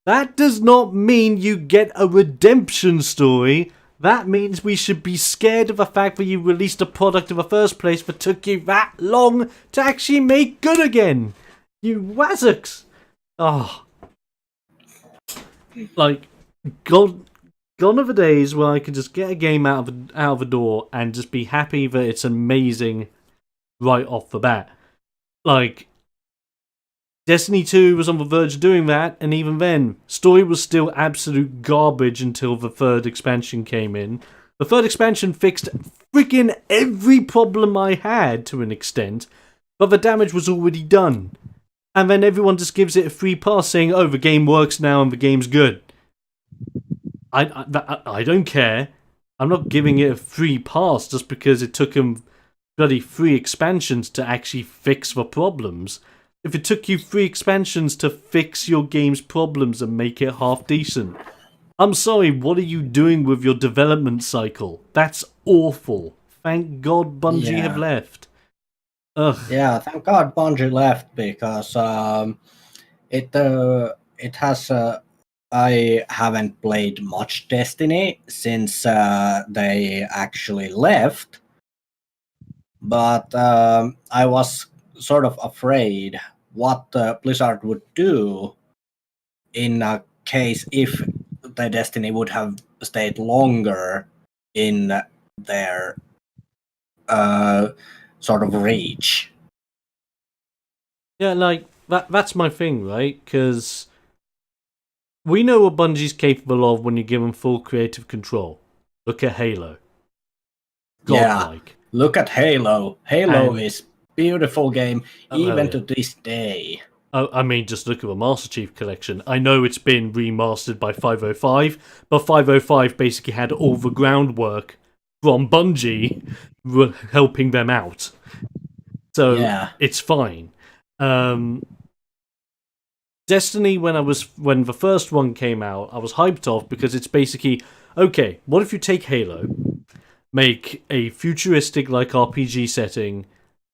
that does not mean you get a redemption story. That means we should be scared of the fact that you released a product in the first place that took you that long to actually make good again. You wazzocks. Oh. Like, gone are the days where I can just get a game out of the door and just be happy that it's amazing right off the bat. Like, Destiny 2 was on the verge of doing that, and even then, story was still absolute garbage until the 3rd expansion came in. The 3rd expansion fixed freaking every problem I had to an extent, but the damage was already done. And then everyone just gives it a free pass saying, oh, the game works now and the game's good. I don't care. I'm not giving it a free pass just because it took them bloody 3 expansions to actually fix the problems. If it took you 3 expansions to fix your game's problems and make it half decent, I'm sorry, what are you doing with your development cycle? That's awful. Thank God Bungie have left. Ugh. Yeah, thank God Bungie left, because it has. I haven't played much Destiny since they actually left, but I was sort of afraid what Blizzard would do in a case if the Destiny would have stayed longer in their sort of reach. Yeah, like, that's my thing, right? Because we know what Bungie's capable of when you give them full creative control. Look at Halo. Godlike. Look at Halo. Halo is beautiful game, even to this day. I mean, just look at the Master Chief Collection. I know it's been remastered by 505, but 505 basically had all the groundwork from Bungie helping them out. So Yeah. it's fine. Destiny, when the first one came out, I was hyped off because it's basically, okay, what if you take Halo, make a futuristic like RPG setting,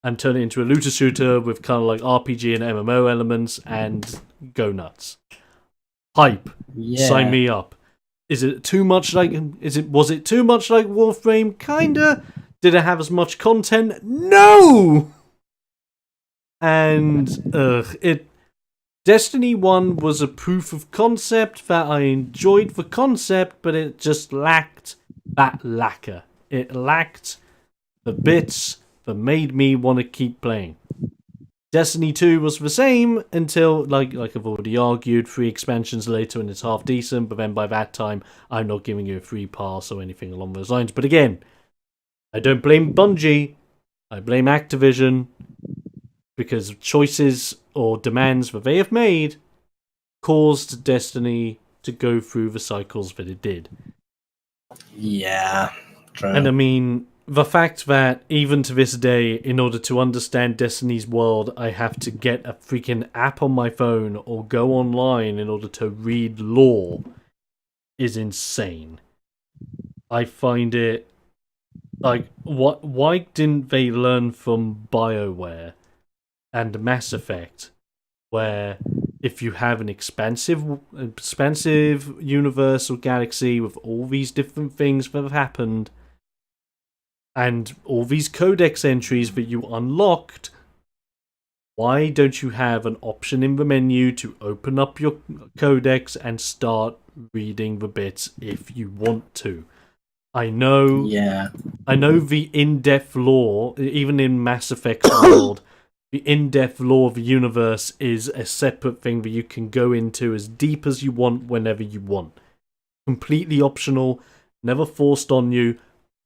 and turn it into a looter shooter with kind of like RPG and MMO elements, and go nuts. Hype. Yeah. Sign me up. Was it too much like Warframe? Kinda. Did it have as much content? No. And Destiny 1 was a proof of concept that I enjoyed the concept, but it just lacked that lacquer. It lacked the bits that made me want to keep playing. Destiny 2 was the same until, like I've already argued, 3 expansions later and it's half decent, but then by that time, I'm not giving you a free pass or anything along those lines. But again, I don't blame Bungie, I blame Activision, because choices or demands that they have made caused Destiny to go through the cycles that it did. Yeah, true. And I mean, the fact that even to this day, in order to understand Destiny's world, I have to get a freaking app on my phone or go online in order to read lore is insane. I find it like, why didn't they learn from BioWare and Mass Effect, where if you have an expansive universe or galaxy with all these different things that have happened, and all these codex entries that you unlocked, why don't you have an option in the menu to open up your codex and start reading the bits if you want to? I know the in-depth lore, even in Mass Effect's world, the in-depth lore of the universe is a separate thing that you can go into as deep as you want whenever you want. Completely optional, never forced on you,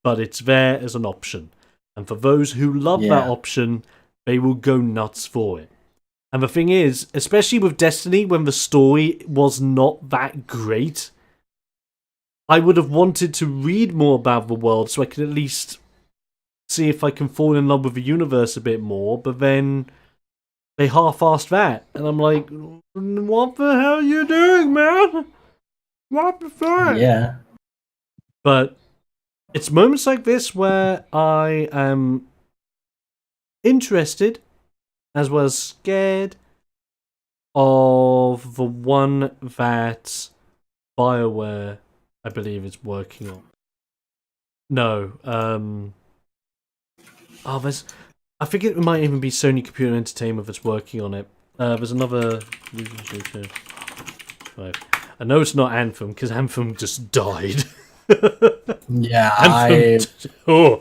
but it's there as an option. And for those who love that option, they will go nuts for it. And the thing is, especially with Destiny, when the story was not that great, I would have wanted to read more about the world so I could at least see if I can fall in love with the universe a bit more, but then they half-assed that. And I'm like, what the hell are you doing, man? What the fuck? Yeah. But it's moments like this where I am interested, as well as scared, of the one that BioWare, I believe, is working on. No, I think it might even be Sony Computer Entertainment that's working on it. There's another. I know it's not Anthem because Anthem just died. Yeah, Anthem.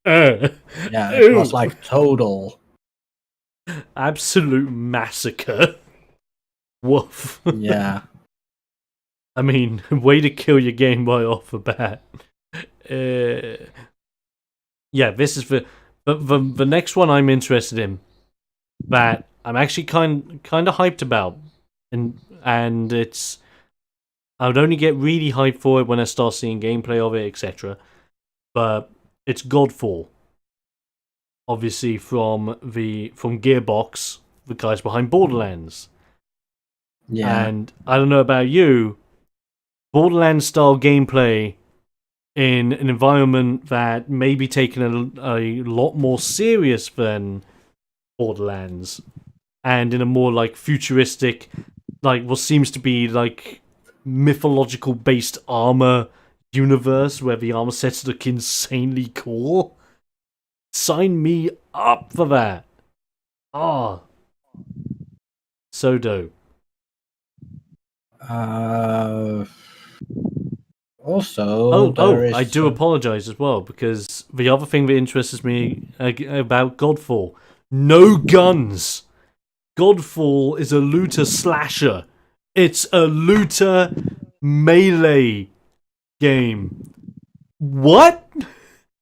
Yeah, it was like total absolute massacre. Woof. Yeah. I mean, way to kill your game right off the bat. Yeah, this is the next one I'm interested in, that I'm actually kind of hyped about, and it's, I would only get really hyped for it when I start seeing gameplay of it, etc. But it's Godfall, obviously from Gearbox, the guys behind Borderlands. Yeah. And I don't know about you, Borderlands style gameplay in an environment that may be taken a lot more serious than Borderlands, and in a more like futuristic, like what seems to be like mythological based armor universe where the armor sets look insanely cool. Sign me up for that. Ah, so dope. Also, I do apologize as well, because the other thing that interests me about Godfall, no guns. Godfall is a looter slasher. It's a looter melee game. What?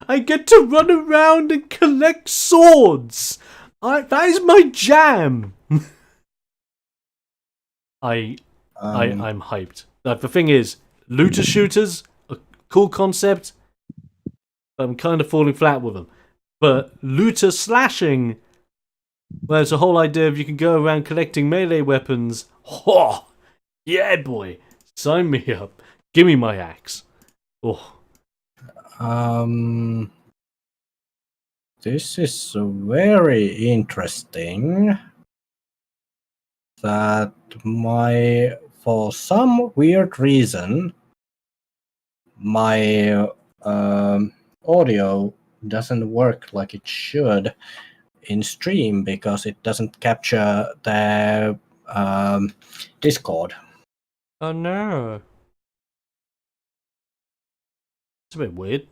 I get to run around and collect swords. That is my jam. I'm hyped. Like, the thing is, looter shooters, a cool concept. I'm kind of falling flat with them. But looter slashing, where it's a whole idea of you can go around collecting melee weapons. Oh, yeah, boy. Sign me up. Give me my axe. Oh, This is very interesting. That for some weird reason, my audio doesn't work like it should in stream because it doesn't capture the Discord. oh no. It's a bit weird.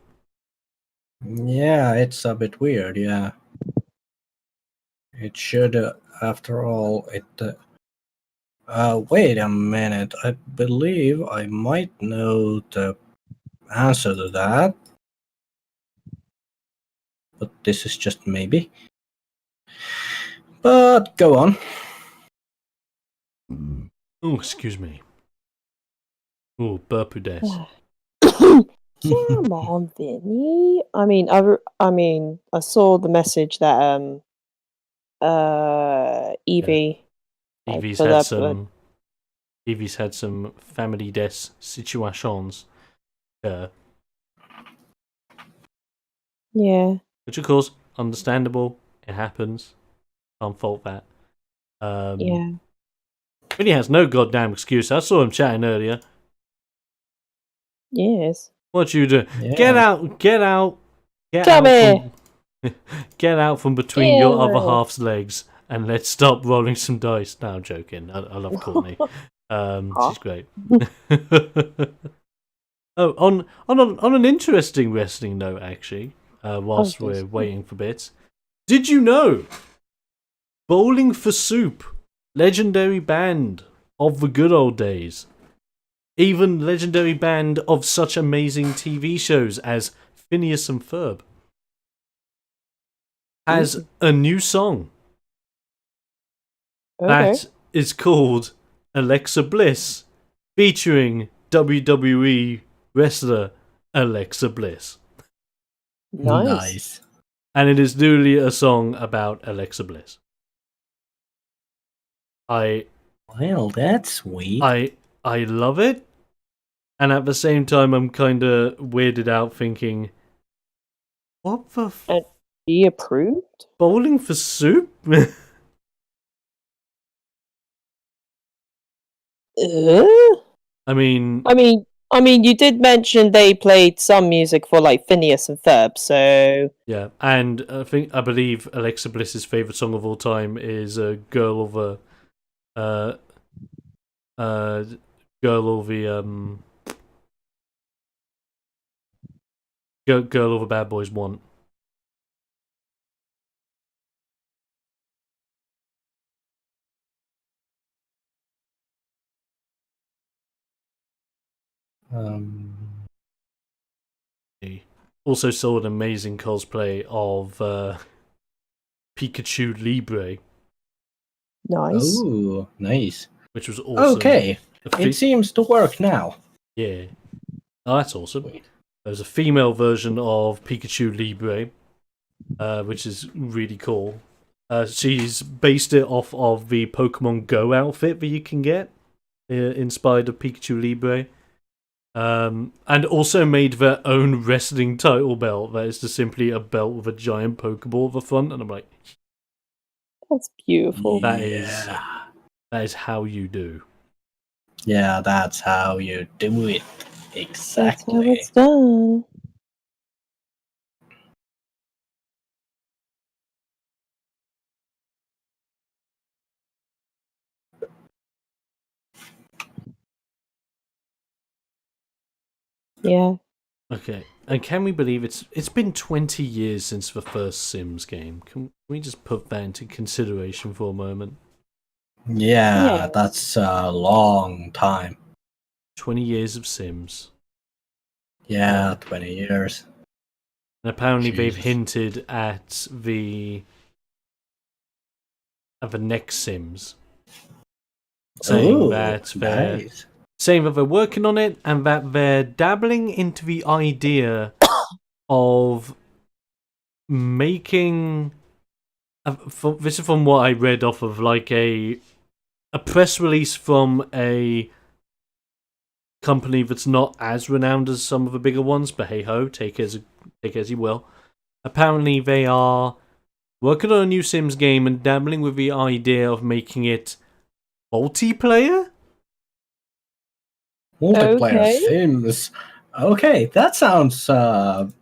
Yeah, it's a bit weird. Yeah, it should. After all, it. Wait a minute. I believe I might know the answer to that, but this is just maybe. But go on. Oh, excuse me. Oh, burpoo des. Come on, Vinny. I mean, I saw the message that Evie. Evie's put had up, some. Evie's had some family des situations. Yeah. Which, of course, understandable. It happens. Can't fault that. Yeah. Really has no goddamn excuse. I saw him chatting earlier. Yes. What you do? Yeah. Get out! Get out! Get Come out! Get out from between Get your other out. half's legs and let's stop rolling some dice. No, I'm joking. I love Courtney. She's great. Oh, on an interesting wrestling note, actually, whilst we're waiting for bits, did you know Bowling for Soup, legendary band of the good old days, even legendary band of such amazing TV shows as Phineas and Ferb, has a new song that is called Alexa Bliss, featuring WWE wrestler Alexa Bliss. Nice. And it is newly a song about Alexa Bliss. Well, that's sweet. I love it, and at the same time, I'm kind of weirded out, thinking, "What the He approved? Bowling for Soup?" I mean, you did mention they played some music for like Phineas and Ferb, so yeah, and I believe Alexa Bliss's favorite song of all time is "Girl of a," "Girl of the," "Girl of a Bad Boys Want." He also saw an amazing cosplay of Pikachu Libre, nice. Oh, nice. which was awesome. Okay, it seems to work now. Yeah. Oh, that's awesome. There's a female version of Pikachu Libre, which is really cool. She's based it off of the Pokemon Go outfit that you can get, inspired of Pikachu Libre. And also made their own wrestling title belt that is just simply a belt with a giant Pokeball at the front, and I'm like, That's beautiful. that is how you do. Yeah, that's how you do it. That's how Exactly. it's done. Yeah. Okay, and can we believe it's been 20 years since the first Sims game? Can we just put that into consideration for a moment? Yeah, Yeah. that's a long time. 20 years of Sims. Yeah, 20 years. And apparently they've Jesus. hinted at the next Sims. saying Ooh, that nice. they're working on it and that they're dabbling into the idea of making. This is from what I read off of like a press release from a company that's not as renowned as some of the bigger ones, but hey ho, take it as you will. Apparently, they are working on a new Sims game and dabbling with the idea of making it multiplayer. Multiplayer Okay. Sims. Okay, that sounds breath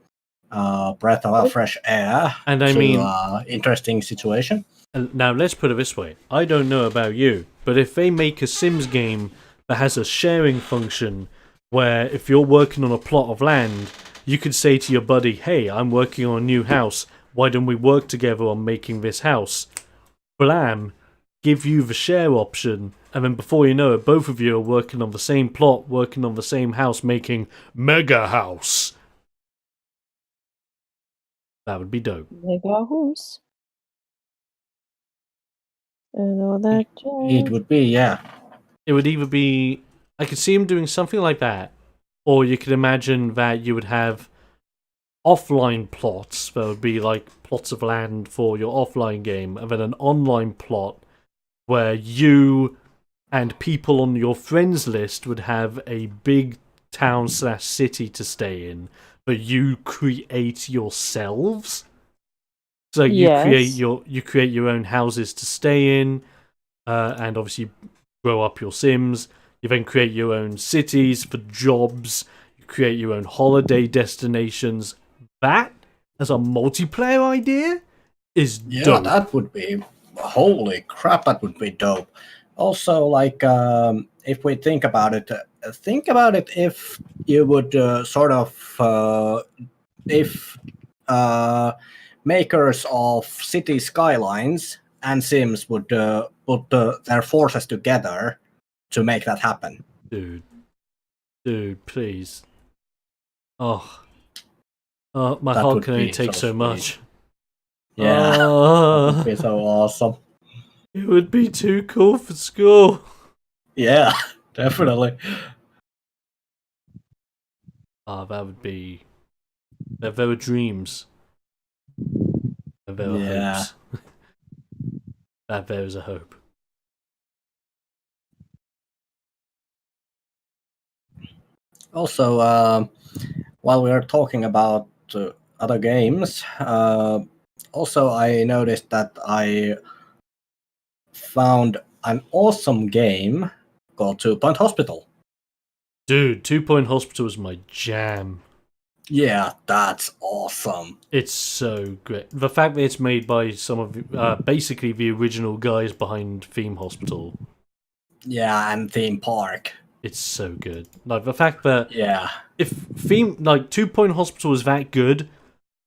of fresh air. And I to, mean- interesting situation. And now let's put it this way: I don't know about you, but if they make a Sims game that has a sharing function, where if you're working on a plot of land, you could say to your buddy, "Hey, I'm working on a new house. Why don't we work together on making this house?" Blam, give you the share option, and then before you know it, both of you are working on the same plot, working on the same house, making Mega House. That would be dope. Mega house. And all that It jazz. would be, yeah. It would either be, I could see him doing something like that, or you could imagine that you would have offline plots that would be like plots of land for your offline game, and then an online plot where you and people on your friends list would have a big town / city to stay in, but you create yourselves. So you Yes. create your own houses to stay in, and obviously grow up your Sims. You then create your own cities for jobs. You create your own holiday destinations. That, as a multiplayer idea, is Yeah, dope. that would be. Holy crap, that would be dope. Also, like, if we think about it if you would sort of. If makers of city skylines and Sims would put their forces together to make that happen. Dude, please. Oh, my That heart would can only be take so so sweet. much. Yeah, that Oh, would be so awesome. it would be too cool for school. Yeah, definitely. That would be. There were dreams. There were Yeah. hopes. That there is a hope. Also, while we are talking about other games, also I noticed that I found an awesome game called 2 Point Hospital. Dude, 2 Point Hospital is my jam. Yeah, that's awesome. It's so great. The fact that it's made by some of basically the original guys behind Theme Hospital. Yeah, and Theme Park. It's so good. Like the fact that Yeah. if 2 Point Hospital is that good,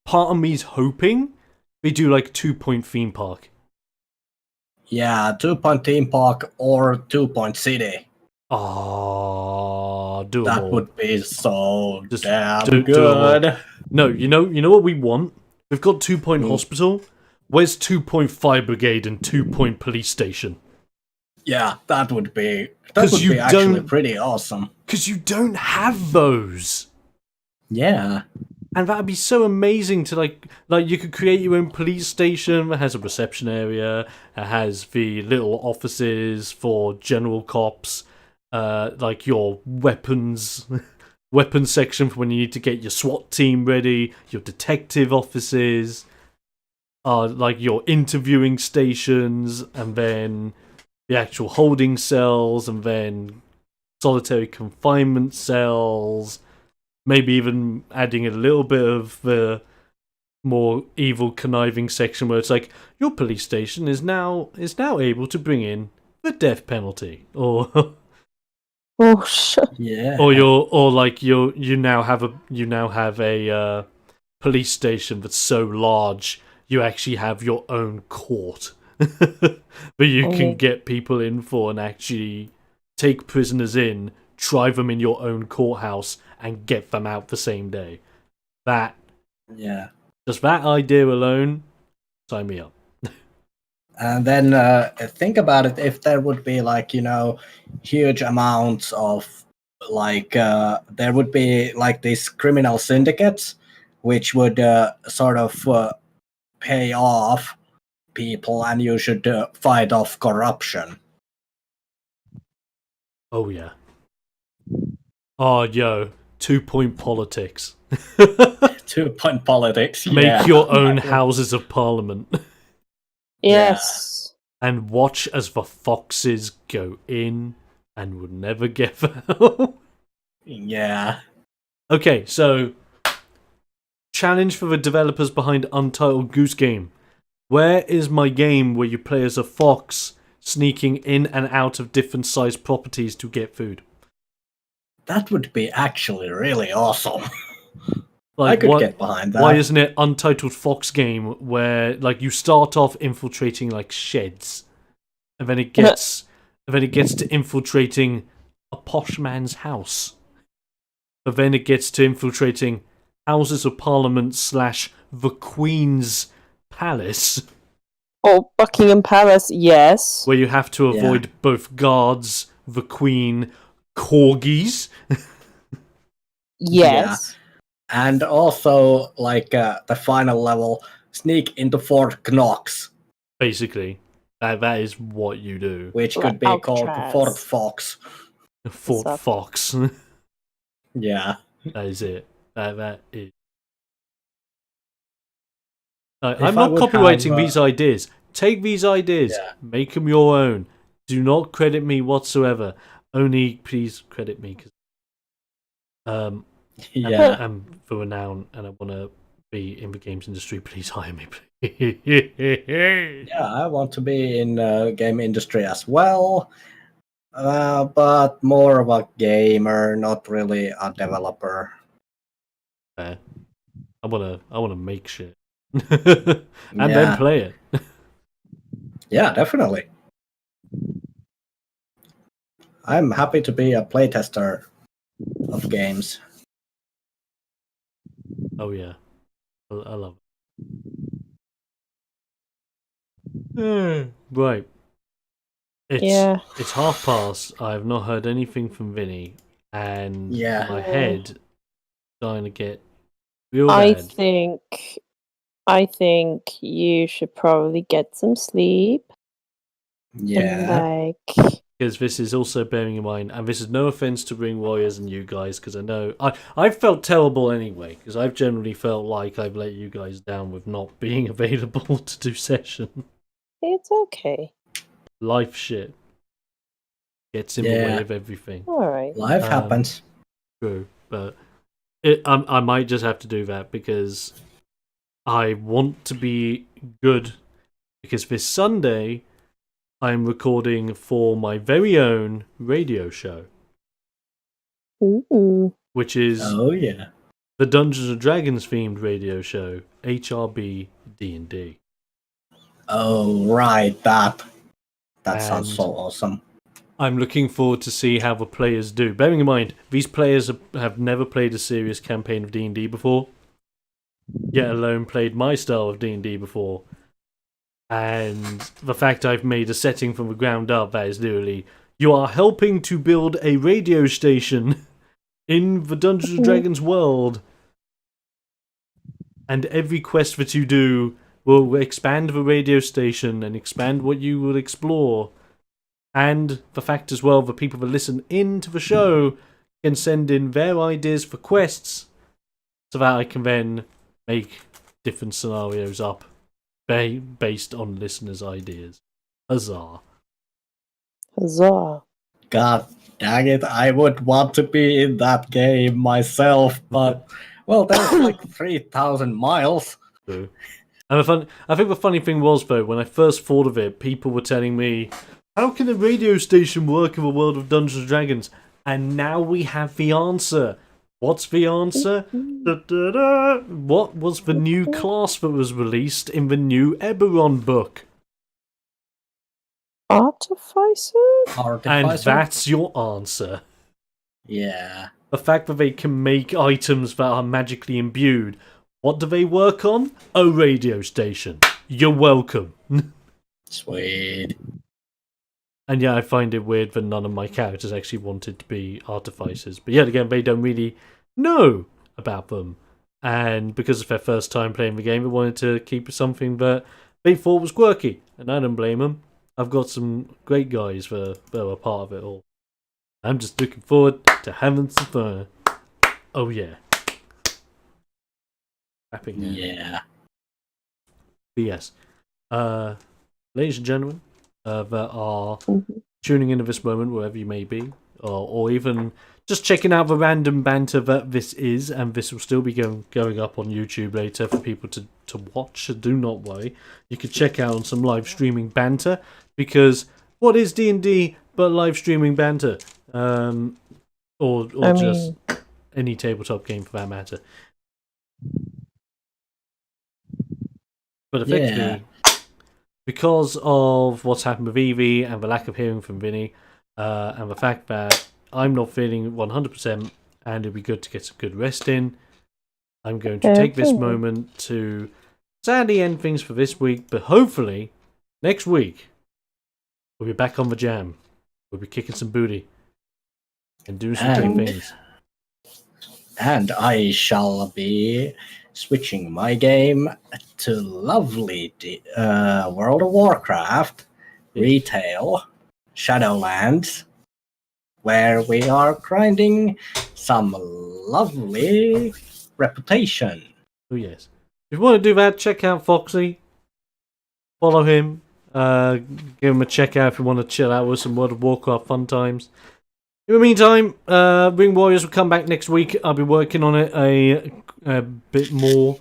part of me's hoping they do like 2 Point Theme Park. Yeah, 2 Point Theme Park or 2 Point City. Ah, do 'em That all. would be so Just damn do 'em good. No, you know what we want? We've got 2 Point Mm. Hospital. Where's 2 Point Fire Brigade and 2 Point Police Station? Yeah, that would be 'Cause you actually don't- pretty awesome. Because you don't have those. Yeah. And that'd be so amazing to like you could create your own police station that has a reception area, that has the little offices for general cops, like your weapons weapons section for when you need to get your SWAT team ready, your detective offices, like your interviewing stations, and then the actual holding cells, and then solitary confinement cells. Maybe even adding a little bit of the more evil, conniving section where it's like your police station is now able to bring in the death penalty, or Oh shit. Yeah. you now have a police station that's so large you actually have your own court, but you Okay. can get people in for and actually take prisoners in, drive them in your own courthouse, and get them out the same day. Yeah. Just that idea alone, sign me up. And then think about it, if there would be like, huge amounts of like, there would be like these criminal syndicates, which would sort of pay off people, and you should fight off corruption. Oh yeah. Oh yo, 2-point politics. 2-point politics. Make your own houses of parliament. Yes. And watch as the foxes go in and will never get out. Yeah. Okay, so challenge for the developers behind Untitled Goose Game. Where is my game where you play as a fox sneaking in and out of different sized properties to get food? That would be actually really awesome. Like, I could get behind that. Why isn't it Untitled Fox Game where like you start off infiltrating like sheds, and then it gets to infiltrating a posh man's house, but then it gets to infiltrating Houses of Parliament / the Queen's Palace, Or Buckingham Palace, yes. where you have to avoid both guards, the Queen, corgis. Yes. And also, like, the final level, sneak into Fort Knox, Basically, that is what you do. which Like could be called Alcatraz. Fort Fox. Fort Suck. Fox. Yeah. That is it. That is. If I'm I not would copywriting have, these ideas. Take these ideas, Yeah. make them your own. Do not credit me whatsoever. Only please credit me because Yeah. I'm for renown and I want to be in the games industry. Please hire me, please. Yeah, I want to be in game industry as well, but more of a gamer, not really a developer. Fair. I wanna make shit and Yeah. then play it. Yeah, definitely. I'm happy to be a playtester of games. Oh yeah, I love it. Right. It's past. I have not heard anything from Vinny, and Yeah. my head starting to get real I bad. think you should probably get some sleep. Yeah. And, like, Because this is also bearing in mind, and this is no offense to Ring Warriors and you guys, because I know I've felt terrible anyway, because I've generally felt like I've let you guys down with not being available to do session. it's okay. Life shit gets in the way of everything. All right. Life Um, happens. True, but I might just have to do that because I want to be good. Because this Sunday, I'm recording for my very own radio show, Ooh. which is Oh yeah. the Dungeons and Dragons themed radio show, HRB D&D. Oh right, that sounds And- so awesome. I'm looking forward to see how the players do. Bearing in mind, these players have never played a serious campaign of D&D before, yet alone played my style of D&D before. And the fact I've made a setting from the ground up that is literally, you are helping to build a radio station in the Dungeons and Dragons world, and every quest that you do will expand the radio station and expand what you will explore. And the fact as well that people that listen into the show can send in their ideas for quests so that I can then make different scenarios up based on listeners' ideas. Huzzah. Huzzah. God dang it, I would want to be in that game myself, but well, there's like 3,000 miles. True. And I think the funny thing was, though, when I first thought of it, people were telling me, how can a radio station work in the world of Dungeons & Dragons? And now we have the answer. What's the answer? Da-da-da. What was the new class that was released in the new Eberron book? Artificer? And Artificer? that's your answer. Yeah. The fact that they can make items that are magically imbued. What do they work on? A radio station. You're welcome. Sweet. And yeah, I find it weird that none of my characters actually wanted to be artificers. But yet again, they don't really know about them. And because it's their first time playing the game, they wanted to keep it something that they thought was quirky. And I don't blame them. I've got some great guys that were part of it all. I'm just looking forward to having some fun. Oh yeah. Wrapping there. Yeah. But yes. Ladies and gentlemen, that are Mhm. tuning into this moment, wherever you may be, or even just checking out the random banter that this is, and this will still be going up on YouTube later for people to watch, so do not worry. You can check out some live streaming banter, because what is D&D but live streaming banter? Or I just mean, any tabletop game for that matter. But effectively, because of what's happened with Evie and the lack of hearing from Vinny, and the fact that I'm not feeling 100% and it'd be good to get some good rest in, I'm going to take this Okay. moment to sadly end things for this week, but hopefully next week we'll be back on the jam. We'll be kicking some booty and doing some And- great things. And I shall be switching my game to lovely World of Warcraft retail Shadowlands, where we are grinding some lovely reputation. Oh yes. If you want to do that, check out Foxy. Follow him. Give him a check out if you want to chill out with some World of Warcraft fun times. In the meantime, Ring Warriors will come back next week. I'll be working on it a bit more.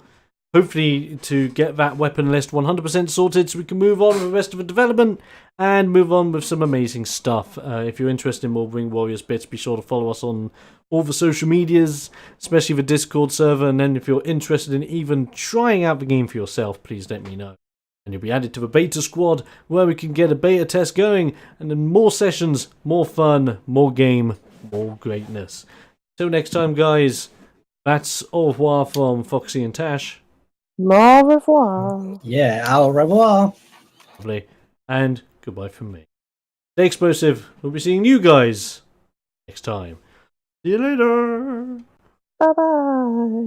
Hopefully to get that weapon list 100% sorted so we can move on with the rest of the development and move on with some amazing stuff. If you're interested in more Ring Warriors bits, be sure to follow us on all the social medias, especially the Discord server. And then if you're interested in even trying out the game for yourself, please let me know. And you'll be added to the beta squad where we can get a beta test going. And then more sessions, more fun, more game, more greatness. Till next time, guys, that's au revoir from Foxy and Tash. au revoir. Yeah, au revoir. Lovely. And goodbye from me. Stay explosive. We'll be seeing you guys next time. See you later. Bye bye.